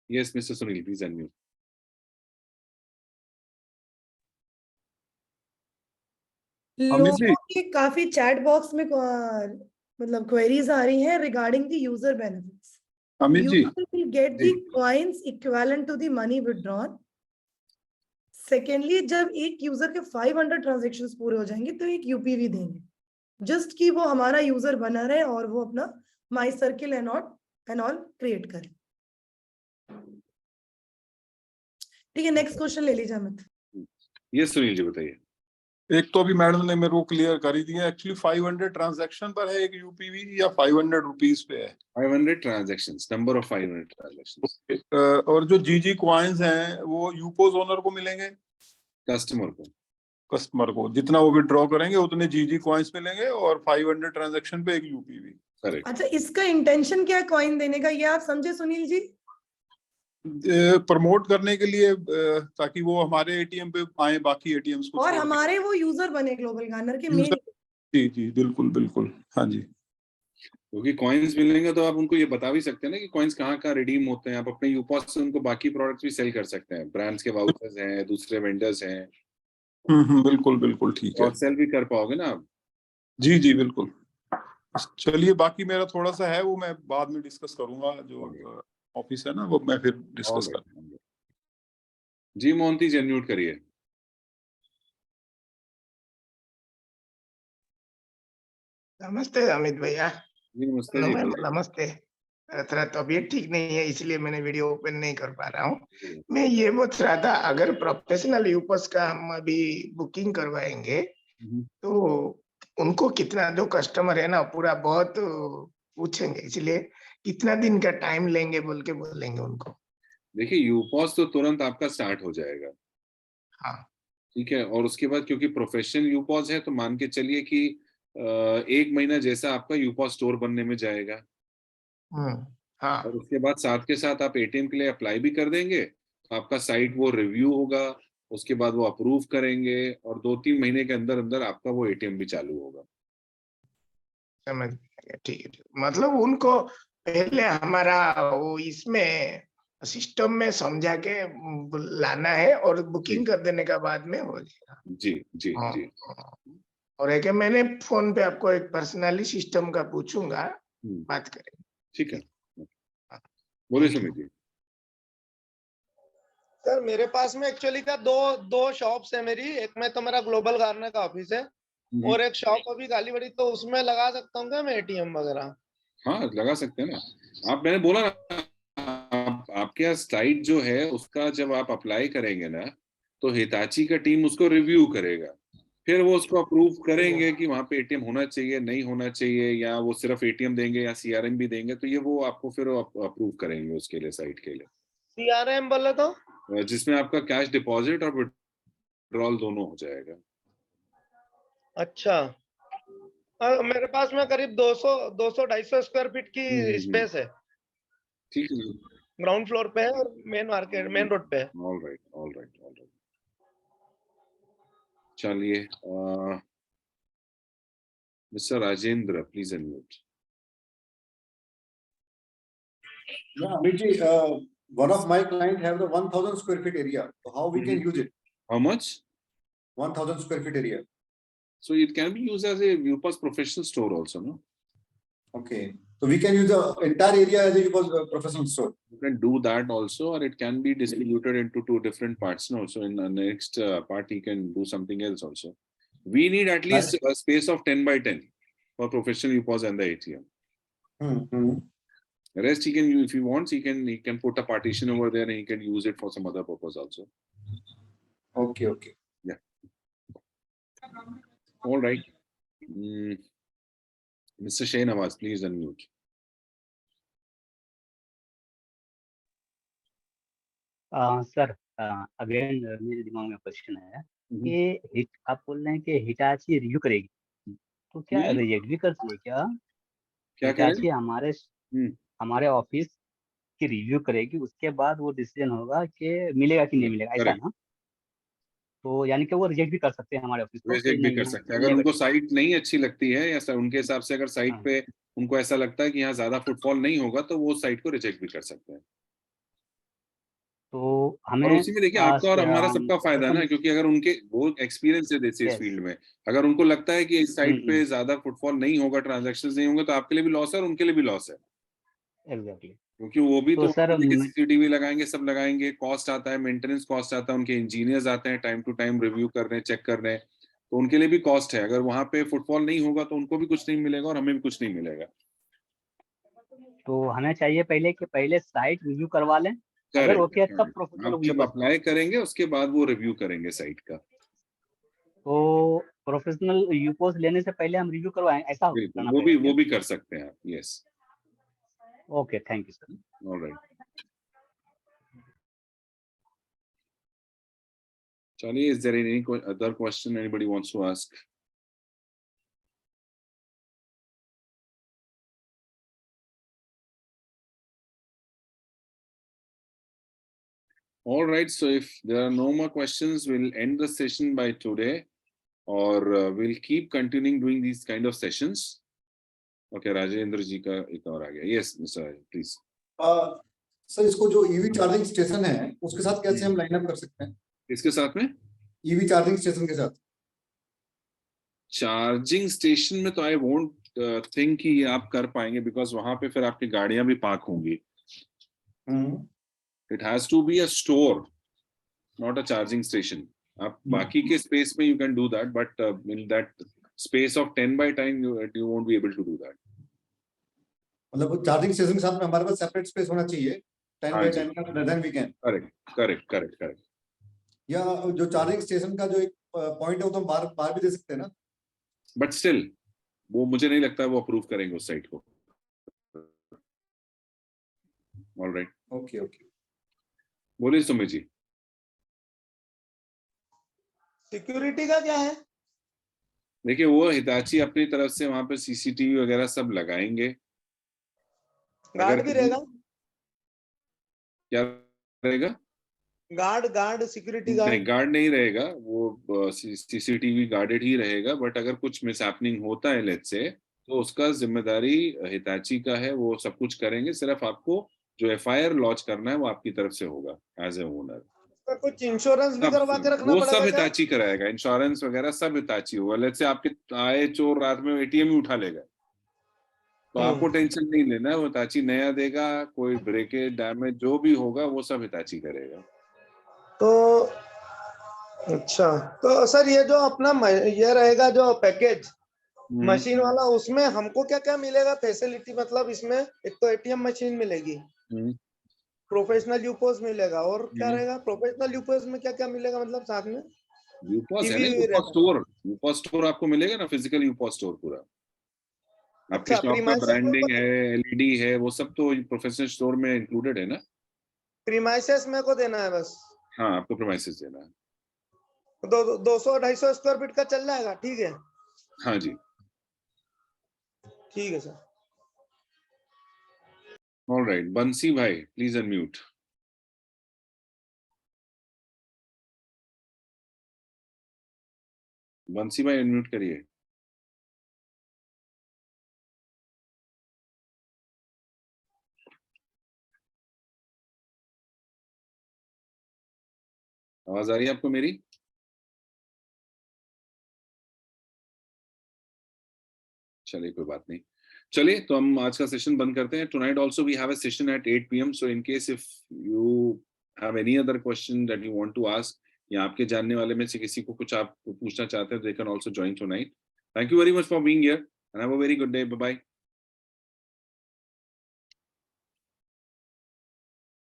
S1: Yes, Mr. Sunil, please unmute.
S3: लोगों की काफी चैट बॉक्स में मतलब क्वेरीज आ रही हैं regarding the user benefits.
S4: Amit ji,
S3: user will get the coins equivalent to the money withdrawn. Secondly, जब एक यूजर के 500 ट्रांजैक्शंस पूरे हो जाएंगे तो एक यूपीवी देंगे, जस्ट कि वो हमारा यूजर बना रहे और वो अपना माई सर्किल एंड ऑल क्रिएट करे। ठीक है, नेक्स्ट क्वेश्चन ले लीजिए अमित।
S1: ये सुनील जी बताइए।
S4: एक तो अभी मैडम ने मेरे को क्लियर कर ही दिया, एक्चुअली 500 ट्रांजैक्शन पर है एक यूपीवी या 500 रुपीस पे है?
S1: 500 ट्रांजैक्शंस, नंबर ऑफ 500 ट्रांजैक्शंस।
S4: और जो जीजी कॉइन्स हैं वो यूपोज ओनर को मिलेंगे? कस्टमर को जितना वो विड्रॉ करेंगे उतने जीजी कॉइन्स मिलेंगे, और 500 ट्रांजैक्शन पे एक यूपीवी।
S1: करेक्ट।
S3: अच्छा, इसका इंटेंशन क्या है कॉइन देने का, ये आप समझे सुनील जी?
S4: प्रमोट करने के लिए, ताकि वो हमारे एटीएम पे आए बाकी एटीएम्स को,
S3: और हमारे वो यूजर बने ग्लोबल गार्नर के मेन।
S4: जी बिल्कुल, हाँ जी।
S1: क्योंकि कॉइन्स मिलेंगे तो आप उनको ये बता भी सकते हैं ना कि कॉइन्स कहाँ कहाँ रिडीम होते हैं, आप अपने यूपॉस से उनको बाकी प्रोडक्ट्स भी सेल कर सकते हैं, ब्रांड्स के वाउचर्स हैं, दूसरे वेंडर्स हैं।
S4: बिल्कुल ठीक है,
S1: और सेल भी कर पाओगे ना आप।
S4: जी बिल्कुल। चलिए, बाकी मेरा थोड़ा सा है वो मैं बाद में डिस्कस करूंगा, जो ऑफिस है ना वो मैं फिर डिस्कस करूंगा।
S1: जी मोहंती जी अनम्यूट करिए।
S17: नमस्ते अमित भैया।
S1: नमस्ते जी।
S17: नमस्ते। थोड़ा तबीयत ठीक नहीं है इसलिए मैंने वीडियो ओपन नहीं कर पा रहा हूँ। मैं ये पूछ रहा था, अगर प्रोफेशनल यूपस का हम अभी बुकिंग करवाएंगे तो उनको कितना, जो कस्टमर है ना पूरा बहुत पूछेंगे, इसलिए कितना दिन का टाइम लेंगे बोल के बोलेंगे उनको?
S1: देखिए यूपॉस तो तुरंत आपका स्टार्ट हो जाएगा।
S17: हाँ
S1: ठीक है, और उसके बाद क्योंकि प्रोफेशनल यूपॉस है तो मान के चलिए कि 1 महीना जैसा आपका यूपॉस स्टोर बनने में जाएगा।
S17: हाँ।
S1: और उसके बाद साथ के साथ आप एटीएम के लिए अप्लाई भी कर देंगे, तो आपका साइट वो रिव्यू होगा, उसके बाद वो अप्रूव करेंगे और 2-3 महीने के अंदर अंदर आपका वो एटीएम भी चालू होगा।
S17: समझ गया, ठीक है। मतलब उनको पहले हमारा वो इसमें सिस्टम में समझा के लाना है और बुकिंग कर देने का बाद में हो जाएगा।
S1: जी जी
S17: हाँ,
S1: जी।
S17: और एक मैंने फोन पे आपको एक पर्सनली सिस्टम का पूछूंगा, बात करेंगे।
S1: ठीक है, बोलिए सुमित जी।
S16: सर मेरे पास में एक्चुअली का दो शॉप्स है मेरी, एक में तो मेरा ग्लोबल गार्डनर का ऑफिस है और एक शॉप अभी खाली पड़ी, तो उसमें लगा सकता हूँ क्या मैं एटीएम वगैरह?
S1: हाँ लगा सकते हैं ना आप, मैंने बोला ना आपके यहाँ साइट जो है उसका जब आप अप्लाई करेंगे ना तो हिताची का टीम उसको रिव्यू करेगा, फिर वो उसको अप्रूव करेंगे कि वहां पे एटीएम होना चाहिए नहीं होना चाहिए, या वो सिर्फ एटीएम देंगे या सीआरएम भी देंगे, तो ये वो आपको फिर अप्रूव करेंगे उसके लिए, साइट के लिए।
S16: सीआरएम बोले तो
S1: जिसमें आपका कैश डिपॉजिट और विड्रॉल दोनों हो जाएगा।
S16: अच्छा, मेरे पास में करीब 200-250 स्क्वायर फीट की स्पेस है।
S1: ठीक है,
S16: ग्राउंड फ्लोर पे है और मेन मार्केट मेन रोड पे है।
S1: Alright alright alright. चलिए, mister Rajendra please unmute.
S18: Yeah, Amit, one of my client have the 1000 square feet area. So how we can use it?
S1: How much?
S18: 1000 square feet area.
S1: So it can be used as a UPass professional store also, no?
S18: Okay. So we can use the entire area as a UPass professional store.
S1: You can do that also, or it can be distributed into 2 different parts. No, so in the next part, he can do something else also. We need at least a space of 10 by 10 for professional UPass and the ATM. The rest he can use if he wants. He can put a partition over there and he can use it for some other purpose also.
S18: Okay, okay.
S1: Yeah. All right. Mr. Shane Awaz, please unmute.
S8: Sir again मेरे दिमाग में question है कि आप बोल रहे हैं कि हिटाची रिव्यू करेगी, तो क्या रिजेक्ट भी करती है क्या? हिटाची हमारे ऑफिस की रिव्यू करेगी, उसके बाद वो डिसीजन होगा कि मिलेगा कि नहीं मिलेगा, ऐसा ना? तो यानी कि वो रिजेक्ट भी कर सकते हैं हमारे ऑफिस को?
S1: रिजेक्ट भी कर सकते हैं अगर उनको साइट नहीं अच्छी लगती है, या उनके हिसाब से अगर साइट पे उनको ऐसा लगता है कि यहाँ ज्यादा फुटफॉल नहीं होगा, तो वो साइट को रिजेक्ट भी कर सकते हैं।
S8: तो हमें
S1: और उसी में देखिए आपका और हमारा सबका फायदा है ना, क्योंकि अगर उनके वो एक्सपीरियंस है जैसे इस फील्ड में, अगर उनको लगता है कि इस साइट पे ज्यादा फुटफॉल नहीं होगा, ट्रांजैक्शंस नहीं होंगे, तो आपके लिए भी लॉस है और उनके लिए भी लॉस है।
S8: एग्जैक्टली,
S1: क्योंकि वो भी तो
S8: सर
S1: सीसीटीवी लगाएंगे, सब लगाएंगे, कॉस्ट आता है, मेंटेनेंस कॉस्ट आता है, उनके इंजीनियर्स आते हैं टाइम टू टाइम रिव्यू करने, चेक करने, तो उनके लिए भी कॉस्ट है। अगर वहां पे फुटफॉल नहीं होगा तो उनको भी कुछ नहीं मिलेगा और हमें भी कुछ नहीं मिलेगा।
S8: तो हमें चाहिए पहले कि पहले साइट रिव्यू करवा लें, अगर ओके तब प्रोफेशनल
S1: आप जब अप्लाई करेंगे उसके बाद वो रिव्यू करेंगे साइट का।
S8: तो प्रोफेशनल यूपोस लेने से पहले हम रिव्यू करवाएं, ऐसा
S1: वो भी कर सकते हैं आप। Yes,
S8: okay, thank you sir.
S1: Alright, चलिए, is there any other question anybody wants to ask? All right, so if there are no more questions, we'll end the session by today, or we'll keep continuing doing these kind of sessions. Okay, Rajendra ji का एक और आ गया। Yes, Mr. Raj, please.
S18: Sir, इसको जो EV charging station है उसके साथ कैसे हम लाइन अप कर सकते हैं?
S1: इसके साथ में
S18: ईवी चार्जिंग स्टेशन के साथ?
S1: चार्जिंग स्टेशन में तो आई वोंट थिंक कि आप कर पाएंगे, बिकॉज वहां पे फिर आपकी गाड़ियां भी पार्क होंगी। It has to be a store, not a charging station. आप बाकी के space में you can do that, but in that space of 10 by 10 you won't be able to do that.
S18: मतलब चार्जिंग स्टेशन के साथ में हमारे पास सेपरेट स्पेस होना चाहिए 10 by 10 का, then we can.
S1: करेक्ट।
S18: या जो चार्जिंग स्टेशन का जो एक पॉइंट है वो तो हम बाहर भी दे सकते हैं ना?
S1: बट स्टिल वो मुझे नहीं लगता वो अप्रूव करेंगे उस साइट को। ऑलराइट,
S18: ओके,
S1: बोलिए सुमित जी।
S16: सिक्योरिटी का क्या है?
S1: देखिए, वो हिताची अपनी तरफ से वहां पे सीसीटीवी वगैरह सब लगाएंगे।
S16: गार्ड भी रहेगा?
S1: क्या रहेगा?
S16: गार्ड सिक्योरिटी गार्ड
S1: गार्ड नहीं रहेगा, वो सीसीटीवी गार्डेड ही रहेगा, बट अगर कुछ मिस हैपनिंग होता है लेट्स से, तो उसका जिम्मेदारी हिताची का है, वो सब कुछ करेंगे। सिर्फ आपको जो एफआईआर लॉन्च करना है वो आपकी तरफ से होगा एज ए ओनर।
S16: कुछ इंश्योरेंस भी करवा के रखना
S1: वो
S16: पड़ेगा
S1: सब
S16: क्या?
S1: हिताची कराएगा, इंश्योरेंस वगैरह सब हिताची होगा। लेट्स से आपके आए चोर रात में एटीएम ही उठा लेगा, तो आपको टेंशन नहीं लेना है, वो हिताची नया देगा। कोई ब्रेकेज डैमेज जो भी होगा वो सब हिताची करेगा।
S16: तो अच्छा, तो सर ये जो अपना ये रहेगा जो पैकेज मशीन वाला, उसमें हमको क्या क्या मिलेगा फैसिलिटी? मतलब इसमें एक तो एटीएम मशीन मिलेगी, प्रोफेशनल यूपोस मिलेगा, और क्या रहेगा प्रोफेशनल यूपोस में क्या क्या मिलेगा? मतलब साथ में
S1: यूपोस है ना, यूपोस स्टोर आपको मिलेगा ना, फिजिकल यूपोस स्टोर पूरा। आपके शॉप का ब्रांडिंग है, एलईडी है, वो सब तो प्रोफेशनल स्टोर में इंक्लूडेड है ना।
S16: प्रीमाइसेस में को देना है बस?
S1: हाँ, आपको प्रीमाइसेस देना है।
S16: 200-250 स्क्वायर फीट का चल जाएगा? ठीक है,
S1: हाँ जी,
S16: ठीक है सर।
S1: ऑल राइट, बंसी भाई प्लीज अनम्यूट। बंसी भाई अनम्यूट करिए। आवाज आ रही है आपको मेरी? चलिए कोई बात नहीं, चलिए तो हम आज का सेशन बंद करते हैं। Tonight also we have a session at 8 PM, so in case if you have any other question that you want to ask, या आपके जानने वाले में से किसी को कुछ आप पूछना चाहते हैं, they can also join tonight. Thank you very much for being here and have a very good day. Bye bye.